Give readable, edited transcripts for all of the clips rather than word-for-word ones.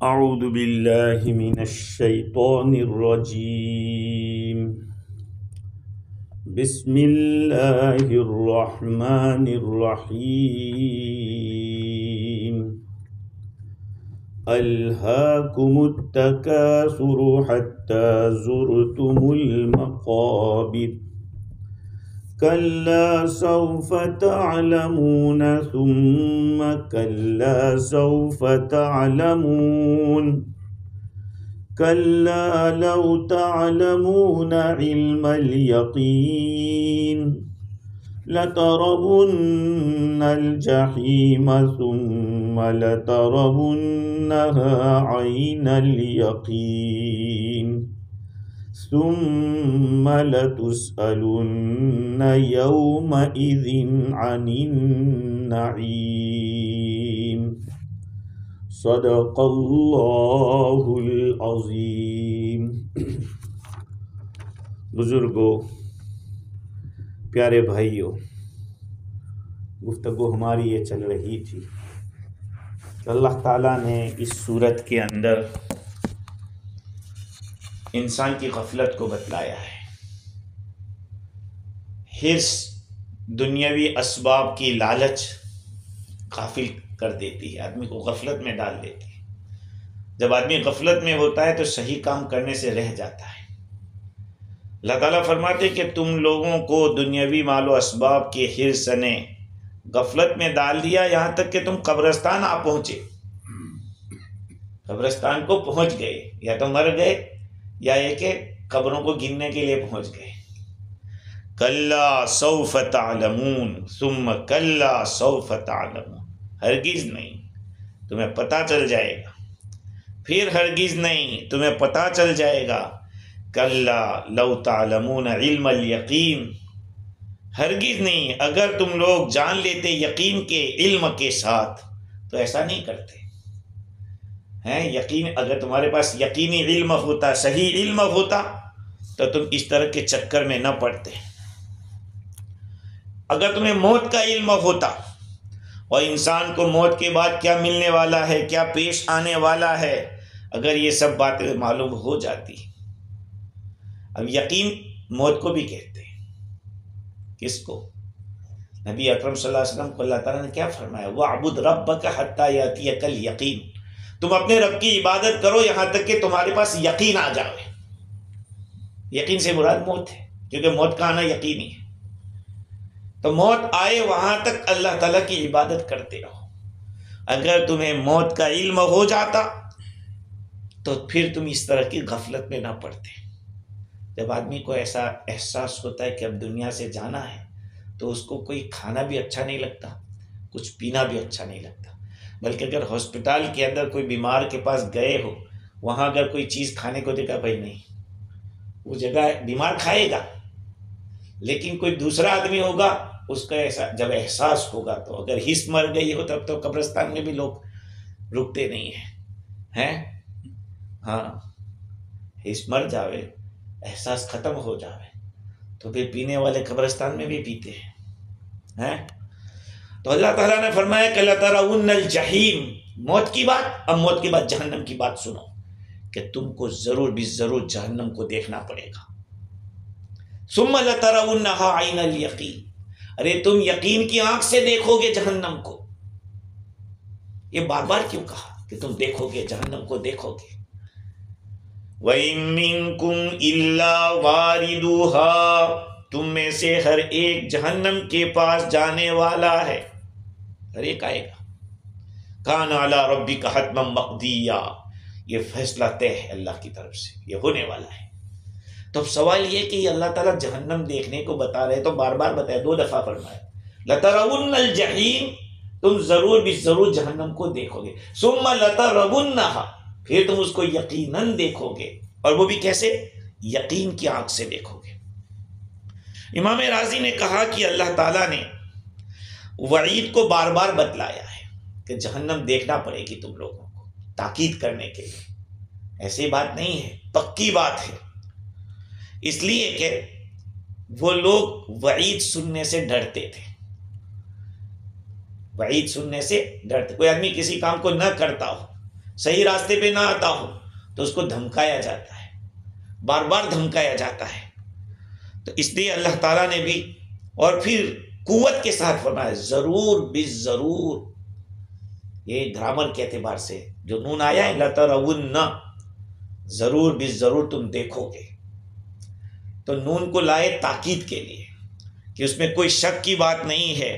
اعوذ باللہ من الشیطان الرجیم بسم اللہ الرحمن الرحیم الہاکم التکاثر حتی زرتم المقابر کلا سوف تعلمون ثم کلا سوف تعلمون کلا لو تعلمون علم الیقین لترون الجحیم ثم لترونها عین الیقین ثم لتسألن يومئذ عن النعيم صدق اللہ العظیم۔ بزرگوں، پیارے بھائیوں، گفتگو ہماری یہ چل رہی تھی کہ اللہ تعالیٰ نے اس صورت کے اندر انسان کی غفلت کو بتلایا ہے۔ حرص، دنیاوی اسباب کی لالچ غافل کر دیتی ہے، آدمی کو غفلت میں ڈال دیتی ہے۔ جب آدمی غفلت میں ہوتا ہے تو صحیح کام کرنے سے رہ جاتا ہے۔ اللہ تعالیٰ فرماتے کہ تم لوگوں کو دنیاوی مال و اسباب کے حرص نے غفلت میں ڈال دیا، یہاں تک کہ تم قبرستان آ پہنچے، قبرستان کو پہنچ گئے، یا تو مر گئے یا یہ کہ قبروں کو گننے کے لیے پہنچ گئے۔ کلا سوف تعلمون ثم کلا سوف تعلمون، ہرگز نہیں، تمہیں پتہ چل جائے گا، پھر ہرگز نہیں، تمہیں پتہ چل جائے گا۔ کلا لو تعلمون علم الیقین، ہرگز نہیں، اگر تم لوگ جان لیتے یقین کے علم کے ساتھ تو ایسا نہیں کرتے ہیں۔ یقین، اگر تمہارے پاس یقینی علم ہوتا، صحیح علم ہوتا تو تم اس طرح کے چکر میں نہ پڑتے۔ اگر تمہیں موت کا علم ہوتا اور انسان کو موت کے بعد کیا ملنے والا ہے، کیا پیش آنے والا ہے، اگر یہ سب باتیں معلوم ہو جاتی۔ اب یقین موت کو بھی کہتے ہیں، کس کو؟ نبی اکرم صلی اللہ علیہ وسلم کو اللہ تعالیٰ نے کیا فرمایا؟ وَاعْبُدْ رَبَّكَ حَتَّى يَأْتِيَكَ الْيَقِينُ، تم اپنے رب کی عبادت کرو یہاں تک کہ تمہارے پاس یقین آ جائے۔ یقین سے مراد موت ہے، کیونکہ موت کا آنا یقینی ہے۔ تو موت آئے وہاں تک اللہ تعالیٰ کی عبادت کرتے رہو۔ اگر تمہیں موت کا علم ہو جاتا تو پھر تم اس طرح کی غفلت میں نہ پڑتے۔ جب آدمی کو ایسا احساس ہوتا ہے کہ اب دنیا سے جانا ہے تو اس کو کوئی کھانا بھی اچھا نہیں لگتا، کچھ پینا بھی اچھا نہیں لگتا، بلکہ اگر ہاسپٹل کے اندر کوئی بیمار کے پاس گئے ہو، وہاں اگر کوئی چیز کھانے کو دیکھا، بھائی نہیں، وہ جگہ بیمار کھائے گا، لیکن کوئی دوسرا آدمی ہوگا، اس کا ایسا جب احساس ہوگا تو اگر حس مر گئی ہو تب تو قبرستان میں بھی لوگ رکتے نہیں ہیں، ہاں، حس مر جاوے، احساس ختم ہو جاوے تو پھر پینے والے قبرستان میں بھی پیتے ہیں۔ تو اللہ تعالیٰ نے فرمایا کہ لَتَرَوُنَّ الْجَحِيمَ، موت کی بات، اب موت کے بعد جہنم کی بات سنو کہ تم کو ضرور بھی ضرور جہنم کو دیکھنا پڑے گا۔ ثُمَّ لَتَرَوُنَّهَا عَيْنَ الْيَقِينِ، ارے تم یقین کی آنکھ سے دیکھو گے جہنم کو۔ یہ بار بار کیوں کہا کہ تم دیکھو گے، جہنم کو دیکھو گے؟ وَإِن مِّنكُمْ إِلَّا وَارِدُهَا، تم میں سے ہر ایک جہنم کے پاس جانے والا ہے، ہر ایک آئے گا۔ کان علی ربک حتما مقضیہ، یہ فیصلہ طے ہے اللہ کی طرف سے، یہ ہونے والا ہے۔ تو اب سوال یہ کہ یہ اللہ تعالیٰ جہنم دیکھنے کو بتا رہے تو بار بار بتایا، 2 دفعہ فرمایا لَتَرَوُنَّ الْجَحِيمَ، تم ضرور بھی ضرور جہنم کو دیکھو گے، ثُمَّ لَتَرَوُنَّهَا، پھر تم اس کو یقیناً دیکھو گے، اور وہ بھی کیسے؟ یقین کی آنکھ سے دیکھو گے۔ امام رازی نے کہا کہ اللہ تعالیٰ نے وعید کو بار بار بتلایا ہے کہ جہنم دیکھنا پڑے گی تم لوگوں کو، تاکید کرنے کے لیے، ایسی بات نہیں ہے، پکی بات ہے، اس لیے کہ وہ لوگ وعید سننے سے ڈرتے تھے، وعید سننے سے ڈرتے۔ کوئی آدمی کسی کام کو نہ کرتا ہو صحیح راستے پہ نہ آتا ہو تو اس کو دھمکایا جاتا ہے، بار بار دھمکایا جاتا ہے۔ تو اس لیے اللہ تعالیٰ نے بھی اور پھر قوت کے ساتھ فرمایا ضرور بالضرور، یہ گرامر کے اعتبار سے جو نون آیا ہے لترون، ضرور بالضرور تم دیکھو گے، تو نون کو لائے تاکید کے لیے کہ اس میں کوئی شک کی بات نہیں ہے،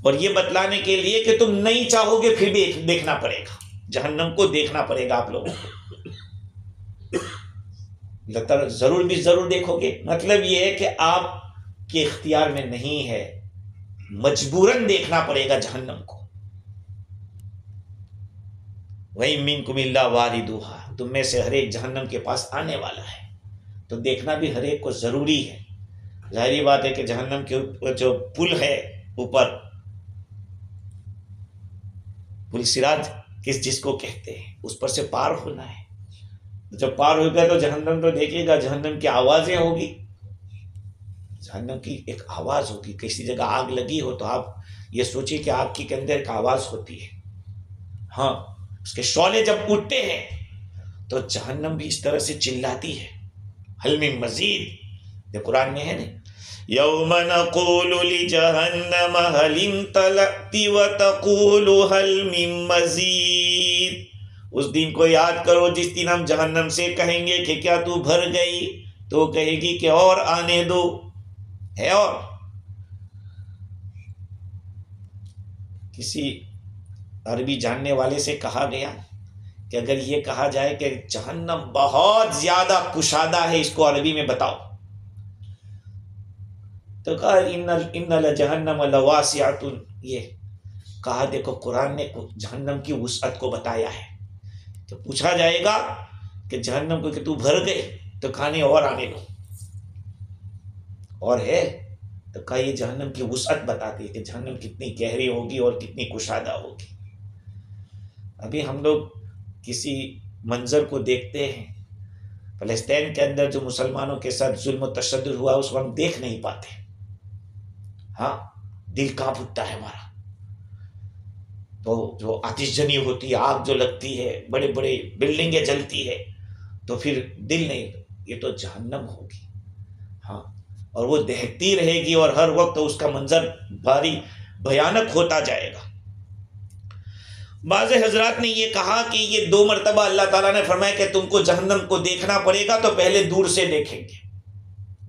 اور یہ بتلانے کے لیے کہ تم نہیں چاہو گے پھر بھی دیکھنا پڑے گا، جہنم کو دیکھنا پڑے گا آپ لوگوں کو، ضرور بھی ضرور دیکھو گے، مطلب یہ ہے کہ آپ کے اختیار میں نہیں ہے، مجبوراً دیکھنا پڑے گا جہنم کو۔ وَإِن مِّنكُمْ إِلَّا وَارِدُهَا، تم میں سے ہر ایک جہنم کے پاس آنے والا ہے، تو دیکھنا بھی ہر ایک کو ضروری ہے۔ ظاہری بات ہے کہ جہنم کے اوپر جو پل ہے، اوپر پل صراط جس کو کہتے ہیں، اس پر سے پار ہونا ہے۔ جب پار ہوگا تو جہنم تو دیکھے گا، جہنم کی آوازیں ہوگی، جہنم کی ایک آواز ہوگی۔ کسی جگہ آگ لگی ہو تو آپ یہ سوچیں کہ آگ کے اندر ایک آواز ہوتی ہے، ہاں، اس کے شعلے جب اٹھتے ہیں تو جہنم بھی اس طرح سے چلاتی ہے، حل من مزید، یہ قرآن میں ہے نا، یوم نقول لجہنم حل امتلأت وتقول حل من مزید، اس دن کو یاد کرو جس دن ہم جہنم سے کہیں گے کہ کیا تو بھر گئی، تو کہے گی کہ اور آنے دو، ہے اور۔ کسی عربی جاننے والے سے کہا گیا کہ اگر یہ کہا جائے کہ جہنم بہت زیادہ کشادہ ہے، اس کو عربی میں بتاؤ، تو کہا ان لجہنم لواسعۃ، یہ کہا دیکھو قرآن نے جہنم کی وسعت کو بتایا ہے، تو پوچھا جائے گا کہ جہنم کو کہ تو بھر گئے، تو کھانے اور آنے دو، اور ہے، تو کہا یہ جہنم کی وسعت بتاتی ہے کہ جہنم کتنی گہری ہوگی اور کتنی کشادہ ہوگی۔ ابھی ہم لوگ کسی منظر کو دیکھتے ہیں، فلسطین کے اندر جو مسلمانوں کے ساتھ ظلم و تشدد ہوا، اس کو ہم دیکھ نہیں پاتے، ہاں، دل کانپ اٹھتا ہے ہمارا، تو جو آتش جنی ہوتی ہے، آگ جو لگتی ہے، بڑے بڑے بلڈنگیں جلتی ہے، تو پھر دل نہیں، یہ تو جہنم ہوگی، ہاں، اور وہ دہتی رہے گی، اور ہر وقت اس کا منظر بھاری بھیانک ہوتا جائے گا۔ بعض حضرات نے یہ کہا کہ یہ 2 مرتبہ اللہ تعالیٰ نے فرمایا کہ تم کو جہنم کو دیکھنا پڑے گا، تو پہلے دور سے دیکھیں گے،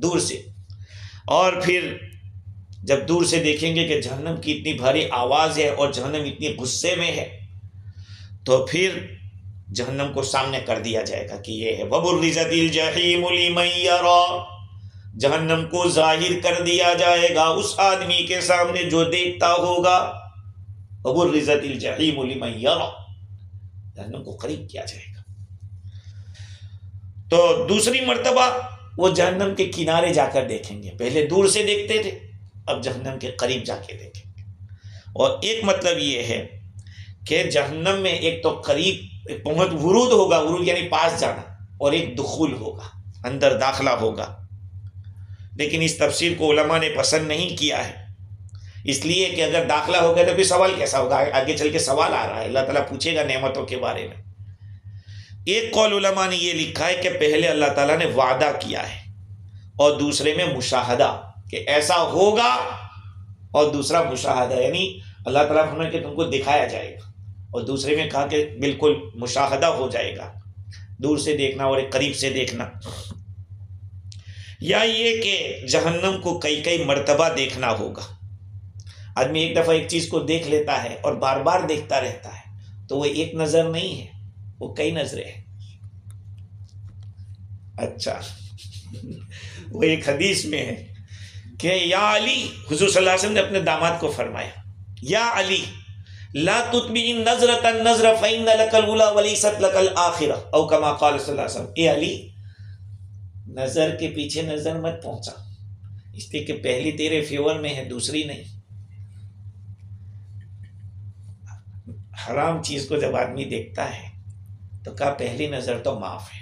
دور سے، اور پھر جب دور سے دیکھیں گے کہ جہنم کی اتنی بھاری آواز ہے اور جہنم اتنی غصے میں ہے، تو پھر جہنم کو سامنے کر دیا جائے گا کہ یہ ہے، وَبُرِّزَتِ الْجَحِيمُ لِمَن يَرَىٰ، جہنم کو ظاہر کر دیا جائے گا اس آدمی کے سامنے جو دیکھتا ہوگا، وَبُرِّزَتِ الْجَحِيمُ لِمَن يَرَىٰ، جہنم کو قریب کیا جائے گا۔ تو دوسری مرتبہ وہ جہنم کے کنارے جا کر دیکھیں گے، پہلے دور سے دیکھتے تھے، اب جہنم کے قریب جا کے دیکھیں گے۔ اور ایک مطلب یہ ہے کہ جہنم میں ایک تو قریب پہنچ، ورود ہوگا، ورود یعنی پاس جانا، اور ایک دخول ہوگا، اندر داخلہ ہوگا، لیکن اس تفسیر کو علماء نے پسند نہیں کیا ہے، اس لیے کہ اگر داخلہ ہو گیا تو پھر سوال کیسا ہوگا، آگے چل کے سوال آ رہا ہے، اللہ تعالیٰ پوچھے گا نعمتوں کے بارے میں۔ ایک قول علماء نے یہ لکھا ہے کہ پہلے اللہ تعالیٰ نے وعدہ کیا ہے، اور دوسرے میں مشاہدہ کہ ایسا ہوگا، اور دوسرا مشاہدہ یعنی اللہ تعالیٰ فرمائے کہ تم کو دکھایا جائے گا، اور دوسرے میں کہا کہ بالکل مشاہدہ ہو جائے گا، دور سے دیکھنا اور ایک قریب سے دیکھنا، یا یہ کہ جہنم کو کئی کئی مرتبہ دیکھنا ہوگا۔ آدمی ایک دفعہ ایک چیز کو دیکھ لیتا ہے اور بار بار دیکھتا رہتا ہے تو وہ ایک نظر نہیں ہے، وہ کئی نظریں ہیں۔ اچھا، وہ ایک حدیث میں ہے کہ یا علی، حضور صلی اللہ علیہ وسلم نے اپنے داماد کو فرمایا، یا علی لا تتبع النظرۃ النظر فإن لك الأولى وليست لك الآخرة، او کما قال صلی اللہ علیہ وسلم، اے علی نظر کے پیچھے نظر مت پہنچا، اس لیے کہ پہلی تیرے فیور میں ہے، دوسری نہیں۔ حرام چیز کو جب آدمی دیکھتا ہے تو کہا پہلی نظر تو معاف ہے،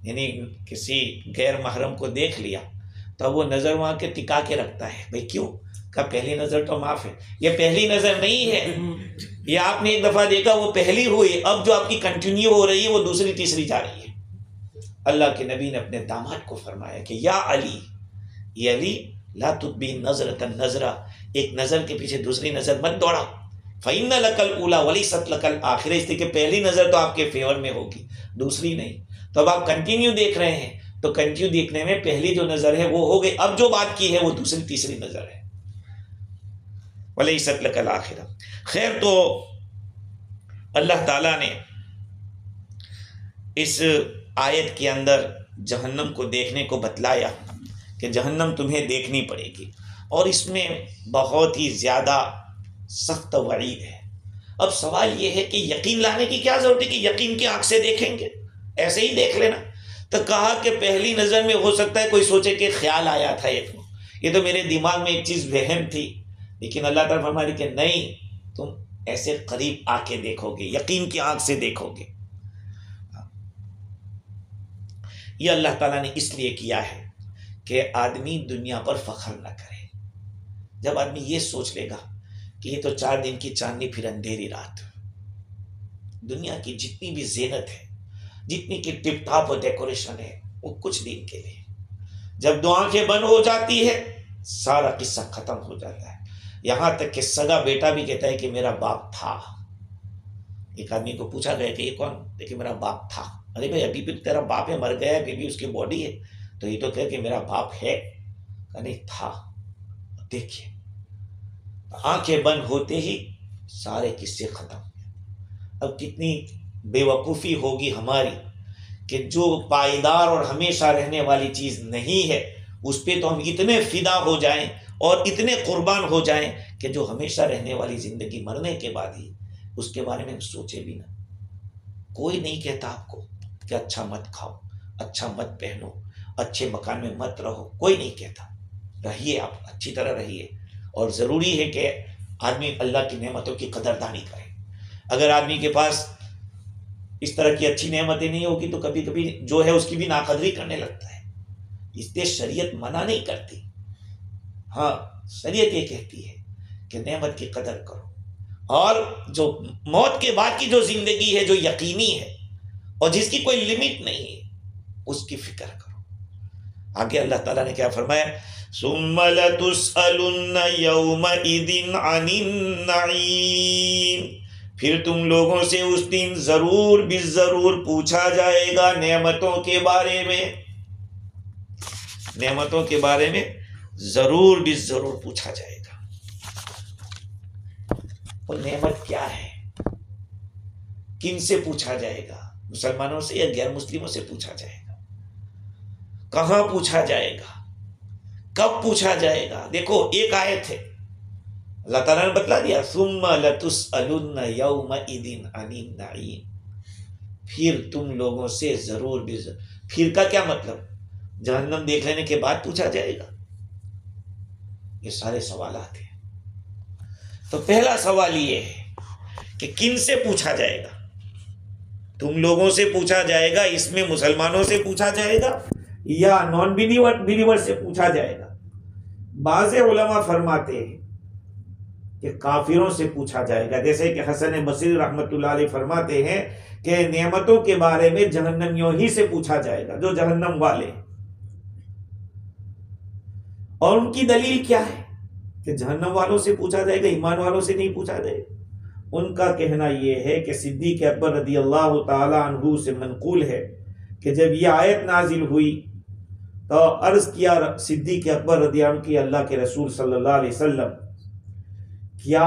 یعنی کسی غیر محرم کو دیکھ لیا تو اب وہ نظر وہاں کے ٹکا کے رکھتا ہے، بھئی کیوں؟ کہا پہلی نظر تو معاف ہے، یہ پہلی نظر نہیں ہے، یہ آپ نے ایک دفعہ دیکھا وہ پہلی ہوئی، اب جو آپ کی کنٹینیو ہو رہی ہے وہ دوسری تیسری جا رہی ہے۔ اللہ کے نبی نے اپنے داماد کو فرمایا کہ یا علی، یہ علی لا تتبع نظرۃ نظرہ، ایک نظر کے پیچھے دوسری نظر مت دوڑا، فإن لک الأولیٰ ولیست لک الآخرہ، اس لیے کہ پہلی نظر تو آپ کے فیور میں ہوگی، دوسری نہیں۔ تو اب آپ کنٹینیو دیکھ رہے ہیں، تو کنٹینیو دیکھنے میں پہلی جو نظر ہے وہ ہو گئی، اب جو بات کی ہے وہ دوسری تیسری نظر ہے، ولیست لک الآخرہ۔ خیر، تو اللہ تعالیٰ نے اس آیت کے اندر جہنم کو دیکھنے کو بتلایا کہ جہنم تمہیں دیکھنی پڑے گی، اور اس میں بہت ہی زیادہ سخت وعید ہے۔ اب سوال یہ ہے کہ یقین لانے کی کیا ضرورت ہے کہ یقین کی آنکھ سے دیکھیں گے، ایسے ہی دیکھ لینا؟ تو کہا کہ پہلی نظر میں ہو سکتا ہے کوئی سوچے کہ خیال آیا تھا، یہ تو میرے دماغ میں ایک چیز وہم تھی، لیکن اللہ تعالیٰ فرما رہی کہ نہیں، تم ایسے قریب آ کے دیکھو گے، یقین کی آنکھ سے دیکھو گے۔ یہ اللہ تعالیٰ نے اس لیے کیا ہے کہ آدمی دنیا پر فخر نہ کرے۔ جب آدمی یہ سوچ لے گا کہ یہ تو 4 دن کی چاندنی پھر اندھیری رات، دنیا کی جتنی بھی زینت ہے، جتنی کی ٹپ ٹاپ ڈیکوریشن ہے، وہ کچھ دن کے لیے، جب 2 آنکھیں بند ہو جاتی ہے سارا قصہ ختم ہو جاتا ہے۔ یہاں تک کہ سگا بیٹا بھی کہتا ہے کہ میرا باپ تھا۔ ایک آدمی کو پوچھا گیا کہ یہ کون؟ دیکھیں میرا باپ تھا۔ ارے بھائی ابھی بھی تیرا باپ ہے، مر گیا ہے، ابھی بھی اس کی باڈی ہے، تو یہ تو کہے کہ میرا باپ ہے، کہ نہیں تھا۔ دیکھیے آنکھیں بند ہوتے ہی سارے قصے ختم۔ اب کتنی بے وقوفی ہوگی ہماری کہ جو پائیدار اور ہمیشہ رہنے والی چیز نہیں ہے اس پہ تو ہم اتنے فدا ہو جائیں اور اتنے قربان ہو جائیں کہ جو ہمیشہ رہنے والی زندگی مرنے کے بعد ہی اس کے بارے میں ہم سوچے بھی نہ۔ کوئی نہیں کہتا آپ کو کہ اچھا مت کھاؤ، اچھا مت پہنو، اچھے مکان میں مت رہو، کوئی نہیں کہتا۔ رہیے، آپ اچھی طرح رہیے، اور ضروری ہے کہ آدمی اللہ کی نعمتوں کی قدردانی کرے۔ اگر آدمی کے پاس اس طرح کی اچھی نعمتیں نہیں ہوگی تو کبھی کبھی جو ہے اس کی بھی ناقدری کرنے لگتا ہے۔ اس لیے شریعت منع نہیں کرتی، ہاں شریعت یہ کہتی ہے کہ نعمت کی قدر کرو، اور جو موت کے بعد کی جو زندگی ہے جو یقینی ہے اور جس کی کوئی لمٹ نہیں ہے اس کی فکر کرو۔ آگے اللہ تعالیٰ نے کیا فرمایا؟ ثم لتسألن يومئذ عن النعیم، پھر تم لوگوں سے اس دن ضرور بالضرور پوچھا جائے گا نعمتوں کے بارے میں، نعمتوں کے بارے میں ضرور بالضرور پوچھا جائے گا۔ وہ نعمت کیا ہے؟ کن سے پوچھا جائے گا؟ مسلمانوں سے یا غیر مسلموں سے پوچھا جائے گا؟ کہاں پوچھا جائے گا؟ کب پوچھا جائے گا؟ دیکھو ایک آیت ہے، اللہ تعالیٰ نے بتلا دیا ثم لتسألن یومئذ عن النعیم، پھر تم لوگوں سے ضرور بھی پھر کا کیا مطلب؟ جہنم دیکھ لینے کے بعد پوچھا جائے گا؟ یہ سارے سوالات ہیں۔ تو پہلا سوال یہ ہے کہ کن سے پوچھا جائے گا؟ تم لوگوں سے پوچھا جائے گا، اس میں مسلمانوں سے پوچھا جائے گا یا نان بلیور سے پوچھا جائے گا؟ بعض علماء فرماتے ہیں کہ کافروں سے پوچھا جائے گا، جیسے کہ حسن بصری رحمۃ اللہ علیہ فرماتے ہیں کہ نعمتوں کے بارے میں جہنمیوں ہی سے پوچھا جائے گا، جو جہنم والے ہیں۔ اور ان کی دلیل کیا ہے کہ جہنم والوں سے پوچھا جائے گا، ایمان والوں سے نہیں پوچھا جائے گا؟ ان کا کہنا یہ ہے کہ صدیق اکبر رضی اللہ تعالی عنہ سے منقول ہے کہ جب یہ آیت نازل ہوئی تو عرض کیا صدیق اکبر رضی اللہ عنہ کی اللہ کے رسول صلی اللہ علیہ وسلم، کیا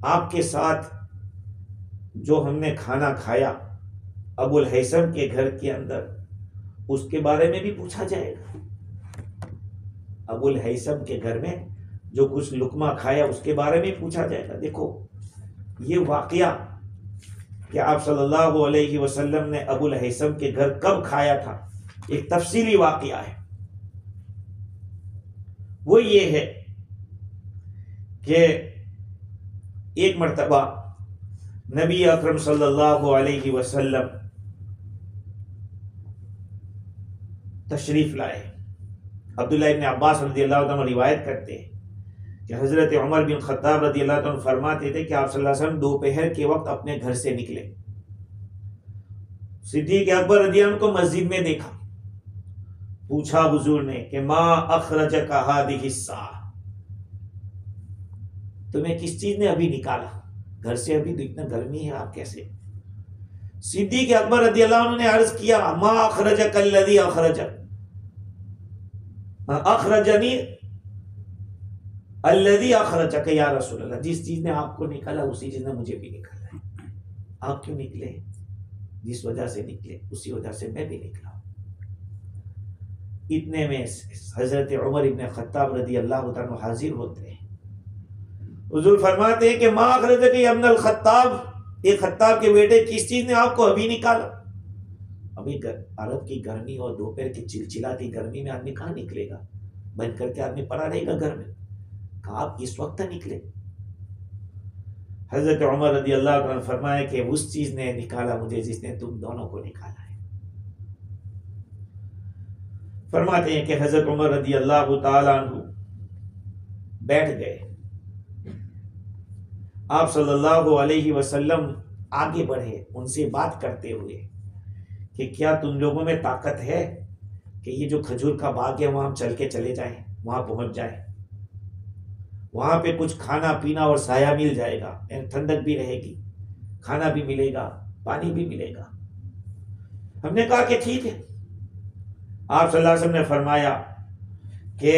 آپ کے ساتھ جو ہم نے کھانا کھایا ابو الہیثم کے گھر کے اندر اس کے بارے میں بھی پوچھا جائے گا؟ ابو الہیثم کے گھر میں جو کچھ لقمہ کھایا اس کے بارے میں پوچھا جائے گا؟ دیکھو یہ واقعہ کہ آپ صلی اللہ علیہ وسلم نے ابو الہیثم کے گھر کب کھایا تھا ایک تفصیلی واقعہ ہے۔ وہ یہ ہے کہ ایک مرتبہ نبی اکرم صلی اللہ علیہ وسلم تشریف لائے۔ عبداللہ ابن عباس رضی اللہ عنہ روایت کرتے ہیں کہ حضرت عمر بن خطاب رضی اللہ عنہ فرماتے تھے کہ آپ صلی اللہ علیہ وسلم دوپہر کے وقت اپنے گھر سے نکلے، صدیق اکبر رضی اللہ عنہ کو مسجد میں دیکھا، پوچھا حضور نے کہ ما اخرجک هذه الساعة، تمہیں کس چیز نے ابھی نکالا گھر سے؟ ابھی تو اتنا گرمی ہے، آپ کیسے؟ صدیق اکبر رضی اللہ عنہ نے عرض کیا ما اخرجک الذی اخرجک، اخرجنی الذی اخرجک یا رسول اللہ، جس چیز نے آپ کو نکالا اسی چیز نے مجھے بھی نکالا ہے۔ آپ کیوں نکلے؟ جس وجہ سے نکلے اسی وجہ سے میں بھی نکلا۔ اتنے میں حضرت عمر ابن خطاب رضی اللہ عنہ حاضر ہوتے ہیں، حضور فرماتے ہیں کہ ما اخرجک یا ابن الخطاب، ایک خطاب کے بیٹے کس چیز نے آپ کو ابھی نکالا؟ ابھی عرب کی گرمی اور دوپہر کی چلچلاتی گرمی میں آدمی کہاں نکلے گا؟ بند کر کے آدمی پڑا رہے گا گھر میں، کہا آپ اس وقت نکلے؟ حضرت عمر رضی اللہ عنہ فرمایا کہ اس چیز نے نکالا مجھے جس نے تم دونوں کو نکالا ہے۔ فرماتے ہیں کہ حضرت عمر رضی اللہ تعالی عنہ بیٹھ گئے، آپ صلی اللہ علیہ وسلم آگے بڑھے ان سے بات کرتے ہوئے کہ کیا تم لوگوں میں طاقت ہے کہ یہ جو کھجور کا باغ ہے وہاں ہم چل کے چلے جائیں، وہاں پہنچ جائیں، وہاں پہ کچھ کھانا پینا اور سایہ مل جائے گا، ٹھنڈک بھی رہے گی، کھانا بھی ملے گا، پانی بھی ملے گا۔ ہم نے کہا کہ ٹھیک ہے۔ آپ صلی اللہ علیہ وسلم نے فرمایا کہ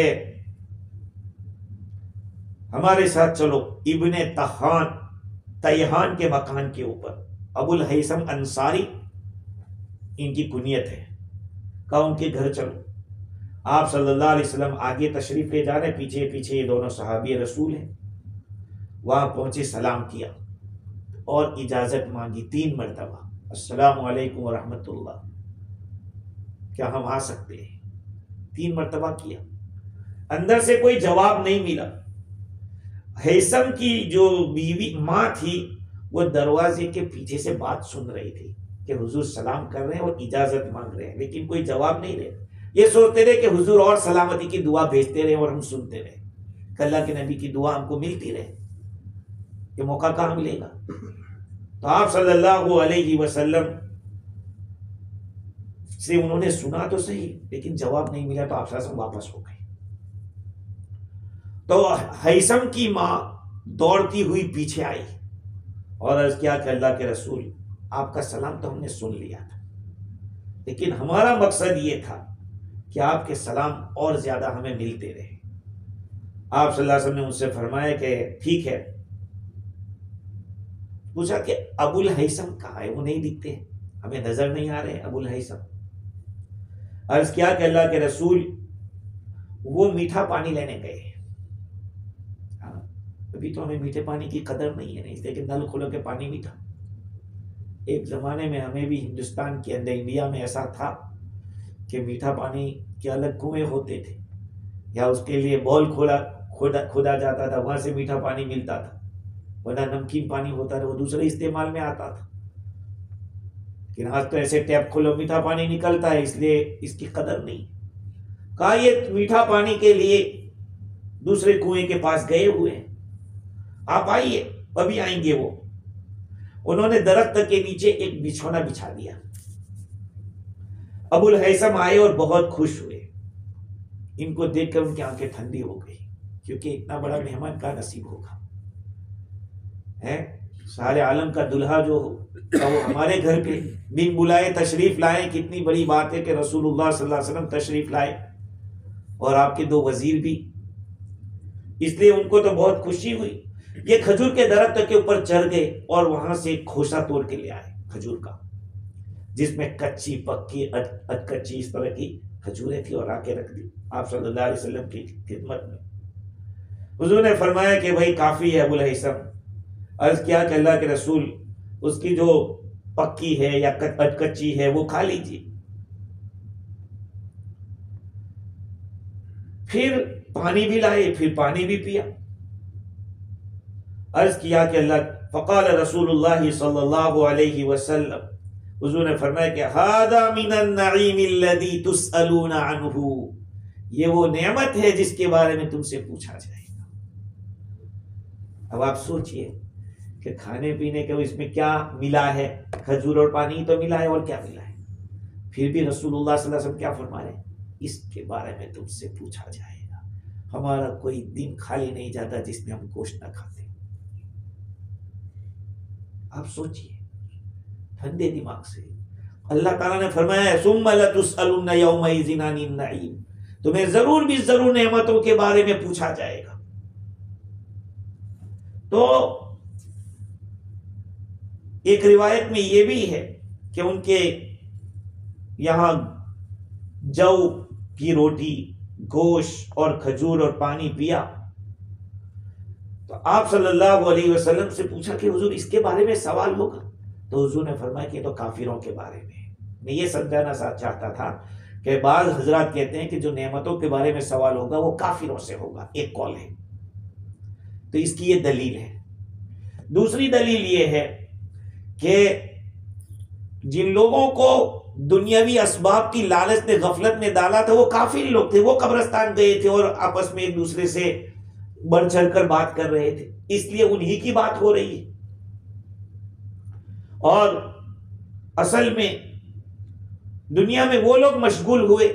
ہمارے ساتھ چلو، ابن تیہان کے مکان کے اوپر، ابو الہیثم انصاری ان کی کنیت ہے، کہا ان کے گھر چلو۔ آپ صلی اللہ علیہ وسلم آگے تشریف لے جا رہے، پیچھے پیچھے یہ دونوں صحابی رسول ہیں۔ وہاں پہنچے، سلام کیا اور اجازت مانگی 3 مرتبہ، السلام علیکم ورحمۃ اللہ، کیا ہم آ سکتے ہیں؟ 3 مرتبہ کیا، اندر سے کوئی جواب نہیں ملا۔ ہیثم کی جو بیوی ماں تھی وہ دروازے کے پیچھے سے بات سن رہی تھی کہ حضور سلام کر رہے ہیں اور اجازت مانگ رہے ہیں، لیکن کوئی جواب نہیں رہے۔ یہ سوچتے رہے کہ حضور اور سلامتی کی دعا بھیجتے رہے اور ہم سنتے رہے کہ اللہ کے نبی کی دعا ہم کو ملتی رہے، یہ موقع کہاں ملے گا؟ تو آپ صلی اللہ علیہ وسلم سے انہوں نے سنا تو صحیح لیکن جواب نہیں ملا، تو آپ صلی اللہ علیہ وسلم واپس ہو گئے۔ تو ہیثم کی ماں دوڑتی ہوئی پیچھے آئی اور عرض کیا کہ اللہ کے رسول، آپ کا سلام تو ہم نے سن لیا تھا، لیکن ہمارا مقصد یہ تھا کہ آپ کے سلام اور زیادہ ہمیں ملتے رہے۔ آپ صلی اللہ علیہ وسلم نے ان سے فرمایا کہ ٹھیک ہے۔ پوچھا کہ ابو الہیثم کہاں ہے؟ وہ نہیں دکھتے، ہمیں نظر نہیں آ رہے ابو الہیثم۔ عرض کیا کہ اللہ کے رسول وہ میٹھا پانی لینے گئے۔ ابھی تو ہمیں میٹھے پانی کی قدر نہیں ہے، نہیں، اس لیے کہ نل کھولو کے پانی میٹھا۔ ایک زمانے میں ہمیں بھی ہندوستان کے اندر، انڈیا میں ایسا تھا کہ میٹھا پانی کے الگ کنویں ہوتے تھے، یا اس کے لیے بول کھودا جاتا تھا، وہاں سے میٹھا پانی ملتا تھا، ورنہ نمکین پانی ہوتا تھا وہ دوسرے استعمال میں آتا تھا۔ لیکن آج تو ایسے ٹیپ کھولو میٹھا پانی نکلتا ہے، اس لیے اس کی قدر نہیں۔ کہا یہ میٹھا پانی کے لیے دوسرے کنویں کے پاس گئے ہوئے ہیں، آپ آئیے، ابھی آئیں گے وہ۔ انہوں نے درخت کے نیچے ایک بچھونا بچھا دیا۔ ابو الہیثم آئے اور بہت خوش ہوئے، ان کو دیکھ کر ان کی آنکھیں ٹھنڈی ہو گئی، کیونکہ اتنا بڑا مہمان کا نصیب ہوگا، سارے عالم کا دلہا جو ہو وہ ہمارے گھر پہ بن بلائے تشریف لائے۔ کتنی بڑی بات ہے کہ رسول اللہ صلی اللہ علیہ وسلم تشریف لائے اور آپ کے 2 وزیر بھی، اس لیے ان کو تو بہت خوشی ہوئی۔ یہ کھجور کے درخت کے اوپر چڑھ گئے اور وہاں سے ایک کھوسا توڑ کے لے آئے کھجور کا، جس میں کچی پکی کچی اس طرح کی کھجوریں تھی، اور آ کے رکھ دی آپ صلی اللہ علیہ وسلم کی خدمت میں۔ حضور نے فرمایا کہ بھائی کافی ہے ابو الہیثم۔ عرض کیا کہ اللہ کے رسول اس کی جو پکی ہے یا کچی ہے وہ کھا لیجیے۔ پھر پانی بھی لائے، پھر پانی بھی پیا۔ عرض کیا کہ اللہ، فقال رسول اللہ صلی اللہ علیہ وسلم، حضور نے فرمایا کہ ھذا من النعیم الذی تسألون عنہ، یہ وہ نعمت ہے جس کے بارے میں تم سے پوچھا جائے گا۔ اب آپ سوچئے کہ کھانے پینے کے اس میں کیا ملا ہے، کھجور اور پانی تو ملا ہے، اور کیا ملا ہے؟ پھر بھی رسول اللہ صلی اللہ علیہ وسلم کیا فرما رہے ہیں؟ اس کے بارے میں تم سے پوچھا جائے گا۔ ہمارا کوئی دن خالی نہیں جاتا جس میں ہم گوشت نہ کھاتے۔ آپ سوچئے ٹھنڈے دماغ سے، اللہ تعالیٰ نے فرمایا ثم لتسألن یومئذ عن النعیم، تمہیں ضرور بھی ضرور نعمتوں کے بارے میں پوچھا جائے گا۔ تو ایک روایت میں یہ بھی ہے کہ ان کے یہاں جو کی روٹی، گوشت اور کھجور اور پانی پیا، تو آپ صلی اللہ علیہ وسلم سے پوچھا کہ حضور اس کے بارے میں سوال ہوگا؟ تو حضور نے فرمایا کہ یہ تو کافروں کے بارے میں۔ میں یہ سمجھانا چاہتا تھا کہ بعض حضرات کہتے ہیں کہ جو نعمتوں کے بارے میں سوال ہوگا وہ کافروں سے ہوگا، ایک قول ہے، تو اس کی یہ دلیل ہے۔ دوسری دلیل یہ ہے کہ جن لوگوں کو دنیاوی اسباب کی لالچ نے غفلت میں ڈالا تھا وہ کافر لوگ تھے، وہ قبرستان گئے تھے اور آپس میں ایک دوسرے سے بڑھ چڑھ کر بات کر رہے تھے، اس لیے انہی کی بات ہو رہی ہے۔ اور اصل میں دنیا میں وہ لوگ مشغول ہوئے،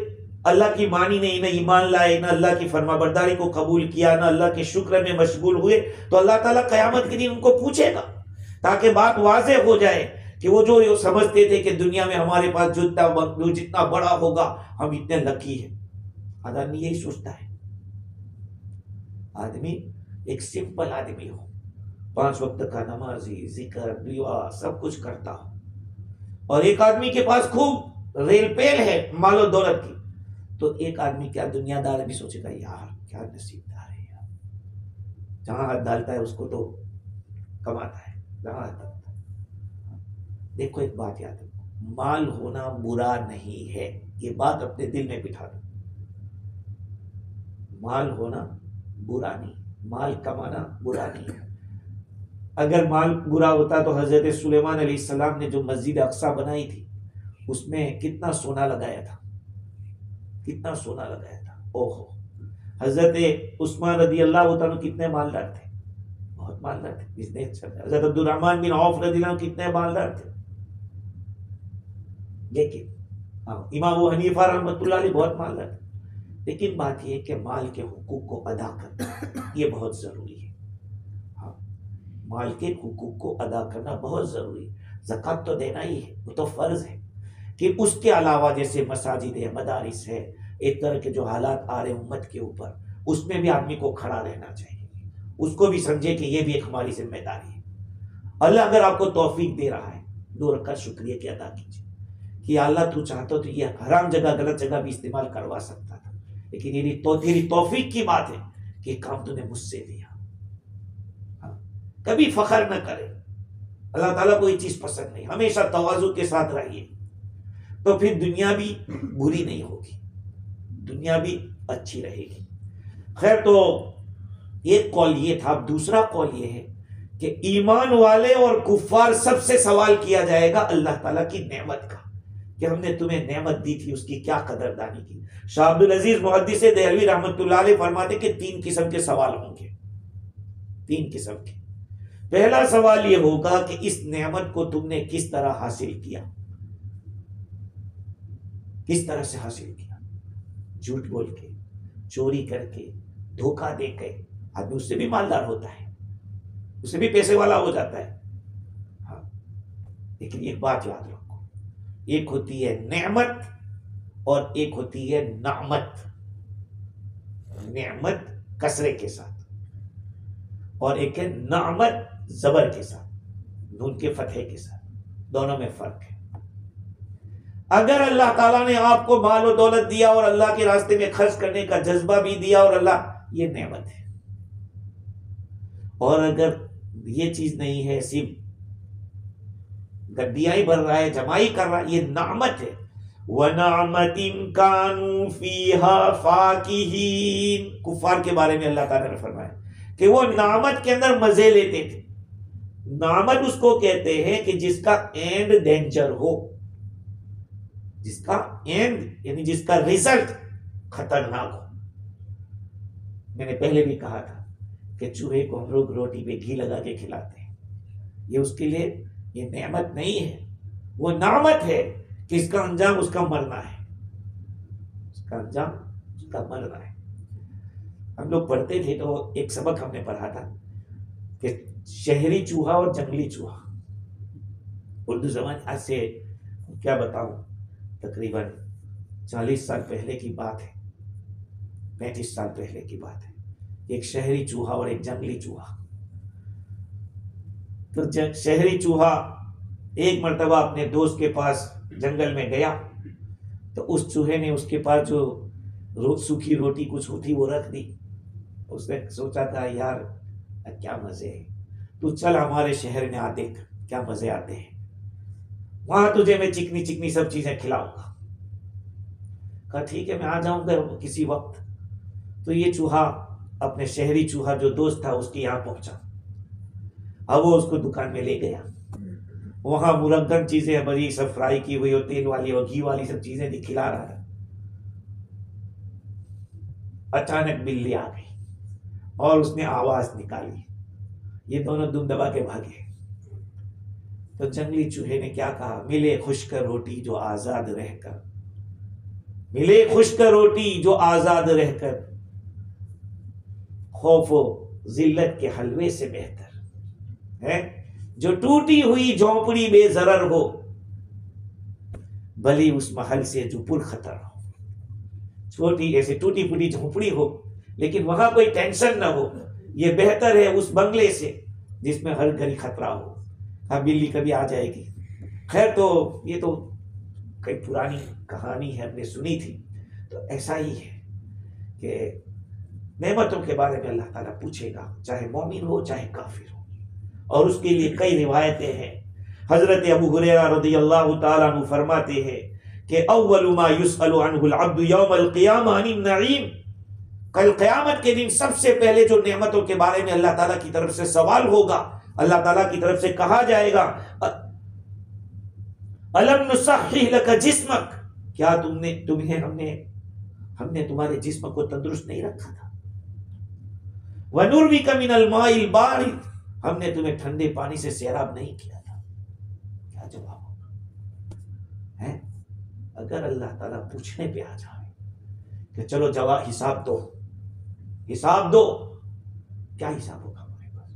اللہ کی مانی نہیں، نہ ایمان لائے، نہ اللہ کی فرما برداری کو قبول کیا، نہ اللہ کے شکر میں مشغول ہوئے، تو اللہ تعالیٰ قیامت کے دن ان کو پوچھے گا تاکہ بات واضح ہو جائے کہ وہ جو سمجھتے تھے کہ دنیا میں ہمارے پاس جتنا بڑا ہوگا ہم اتنے لکی ہیں۔ آدمی یہی سوچتا ہے، آدمی ایک سمپل آدمی ہو، 5 وقت کا نمازی، ذکر، دعا سب کچھ کرتا ہو، اور ایک آدمی کے پاس خوب ریل پیل ہے مال و دولت کی، تو ایک آدمی کیا دنیا دار بھی سوچے گا یار کیا نصیب دار ہے یار، جہاں ہاتھ ڈالتا ہے اس کو تو کماتا ہے، جہاں ہاتھ ڈالتا ہے۔ دیکھو ایک بات یاد رکھو، مال ہونا برا نہیں ہے، یہ بات اپنے دل میں بٹھا دو، مال ہونا برا نہیں، مال کمانا برا نہیں ہے۔ اگر مال برا ہوتا تو حضرت سلیمان علیہ السلام نے جو مسجد اقصی بنائی تھی اس میں کتنا سونا لگایا تھا، کتنا سونا لگایا تھا، اوہو۔ حضرت عثمان رضی اللہ عنہ کتنے مالدار تھے، بہت مالدار تھے، بزنس کرتے۔ حضرت عبد الرحمن بن عوف رضی اللہ عنہ کتنے مالدار تھے، لیکن امام ابو حنیفہ رحمۃ اللہ علیہ بہت مالدار تھے، لیکن بات یہ ہے کہ مال کے حقوق کو ادا کرنا یہ بہت ضروری ہے۔ ہاں، مال کے حقوق کو ادا کرنا بہت ضروری ہے، زکوٰۃ تو دینا ہی ہے، وہ تو فرض ہے، کہ اس کے علاوہ جیسے مساجد ہے، مدارس ہے، ایک طرح کے جو حالات آ رہے امت کے اوپر، اس میں بھی آدمی کو کھڑا رہنا چاہیے، اس کو بھی سمجھے کہ یہ بھی ایک ہماری ذمہ داری ہے۔ اللہ اگر آپ کو توفیق دے رہا ہے، 2 رکعت شکریہ کی ادا کیجیے کہ اللہ تو چاہتا تو یہ حرام جگہ غلط جگہ بھی استعمال کروا سکتا تھا، لیکن یہ تیری توفیق کی بات ہے کہ کام تو نے مجھ سے لیا۔ کبھی فخر نہ کرے، اللہ تعالیٰ کو یہ چیز پسند نہیں، ہمیشہ تواضع کے ساتھ رہیے، تو پھر دنیا بھی بری نہیں ہوگی، دنیا بھی اچھی رہے گی۔ خیر، تو ایک قول یہ تھا، اب دوسرا قول یہ ہے کہ ایمان والے اور کفار سب سے سوال کیا جائے گا اللہ تعالیٰ کی نعمت کا، کہ ہم نے تمہیں نعمت دی تھی اس کی کیا قدردانی کی۔ شاہ عبد العزیز محدث دہلوی رحمۃ اللہ علیہ فرماتے کہ 3 قسم کے سوال ہوں گے، 3 قسم کے۔ پہلا سوال یہ ہوگا کہ اس نعمت کو تم نے کس طرح حاصل کیا، کس طرح سے حاصل کیا؟ جھوٹ بول کے، چوری کر کے، دھوکہ دے کے، آدمی اس سے بھی مالدار ہوتا ہے، اس سے بھی پیسے والا ہو جاتا ہے۔ ہاں، لیکن ایک بات یاد رکھو، ایک ہوتی ہے نعمت اور ایک ہوتی ہے نعمت، نعمت کسرے کے ساتھ، اور ایک ہے نعمت زبر کے ساتھ، نون کے فتحے کے ساتھ، دونوں میں فرق ہے۔ اگر اللہ تعالیٰ نے آپ کو مال و دولت دیا اور اللہ کے راستے میں خرچ کرنے کا جذبہ بھی دیا، اور اللہ، یہ نعمت ہے۔ اور اگر یہ چیز نہیں ہے، صرف گڈیاں ہی بھر رہا ہے، جمائی کر رہا ہے، یہ نعمت ہے۔ وَنَعْمَةٍ كَانُوا فِيهَا فَاكِهِينَ، کفار کے بارے میں اللہ تعالیٰ نے فرمایا کہ وہ نعمت کے اندر مزے لیتے تھے۔ نعمت اس کو کہتے ہیں کہ جس کا اینڈ ڈینجر ہو، جس کا اینڈ یعنی جس کا ریزلٹ خطرناک ہو۔ میں نے پہلے بھی کہا تھا کہ چوہے کو ہم لوگ روٹی پہ گھی لگا کے کھلاتے ہیں، یہ اس کے لیے یہ نعمت نہیں ہے، وہ نعمت ہے کہ اس کا انجام اس کا مرنا ہے، اس کا انجام اس کا مرنا ہے۔ ہم لوگ پڑھتے تھے تو ایک سبق ہم نے پڑھا تھا کہ شہری چوہا اور جنگلی چوہا، اردو زبان آج سے کیا بتاؤں تقریباً 40 سال پہلے کی بات ہے، 35 سال پہلے کی بات ہے، ایک شہری چوہا اور ایک جنگلی چوہا۔ تو شہری چوہا ایک مرتبہ اپنے دوست کے پاس جنگل میں گیا تو اس چوہے نے اس کے پاس جو سوکھی روٹی کچھ تھی وہ رکھ دی۔ اس نے سوچا تھا یار کیا مزے ہے، تو چل ہمارے شہر میں آ دیکھ کیا مزے آتے ہیں، وہاں تجھے میں چکنی چکنی سب چیزیں کھلاؤں گا۔ کہا ٹھیک ہے میں آ جاؤں گا کسی وقت۔ تو یہ چوہا اپنے شہری چوہا جو دوست تھا اس کے یہاں پہنچا، اب وہ اس کو دکان میں لے گیا، وہاں مرغن چیزیں بڑی سب فرائی کی ہوئی اور تیل والی اور گھی والی سب چیزیں کھلا رہا تھا۔ اچانک بلی آ گئی اور اس نے آواز نکالی، یہ دونوں دم دبا کے بھاگے۔ تو جنگلی چوہے نے کیا کہا، ملے خشک روٹی جو آزاد رہ کر، ملے خشک روٹی جو آزاد رہ کر، خوف و ذلت کے حلوے سے بہتر ہے، جو ٹوٹی ہوئی جھونپڑی بے ضرر ہو، بھلی اس محل سے جو پر خطر ہو۔ چھوٹی ایسے ٹوٹی پھوٹی جھونپڑی ہو لیکن وہاں کوئی ٹینشن نہ ہو، یہ بہتر ہے اس بنگلے سے جس میں ہر گھڑی خطرہ ہو۔ ہاں بلی کبھی آ جائے گی، خیر تو یہ تو کئی پرانی کہانی ہے ہم نے سنی تھی۔ تو ایسا ہی ہے کہ نعمتوں کے بارے میں اللہ تعالیٰ پوچھے گا، چاہے مومن ہو چاہے کافر ہو، اور اس کے لیے کئی روایتیں ہیں۔ حضرت ابو ہریرہ رضی اللہ تعالیٰ عنہ فرماتے ہیں کہ اول ما يسأل عنہ العبد یوم القیامہ عن النعیم، کل قیامت کے دن سب سے پہلے جو نعمتوں کے بارے میں اللہ تعالیٰ کی طرف سے سوال ہوگا، اللہ تعالیٰ کی طرف سے کہا جائے گا الم نصحح لک جسمک، کیا ہم نے تمہارے جسم کو تندرست نہیں رکھا تھا؟ وَنُرْوِكَ مِنَ الْمَاءِ الْبَارِدِ، ہم نے تمہیں ٹھنڈے پانی سے سیراب نہیں کیا تھا؟ کیا جواب ہوگا؟ ہے اگر اللہ تعالیٰ پوچھنے پہ آ جائے کہ چلو جواب حساب دو، حساب دو، کیا حساب ہوگا ہمارے پاس؟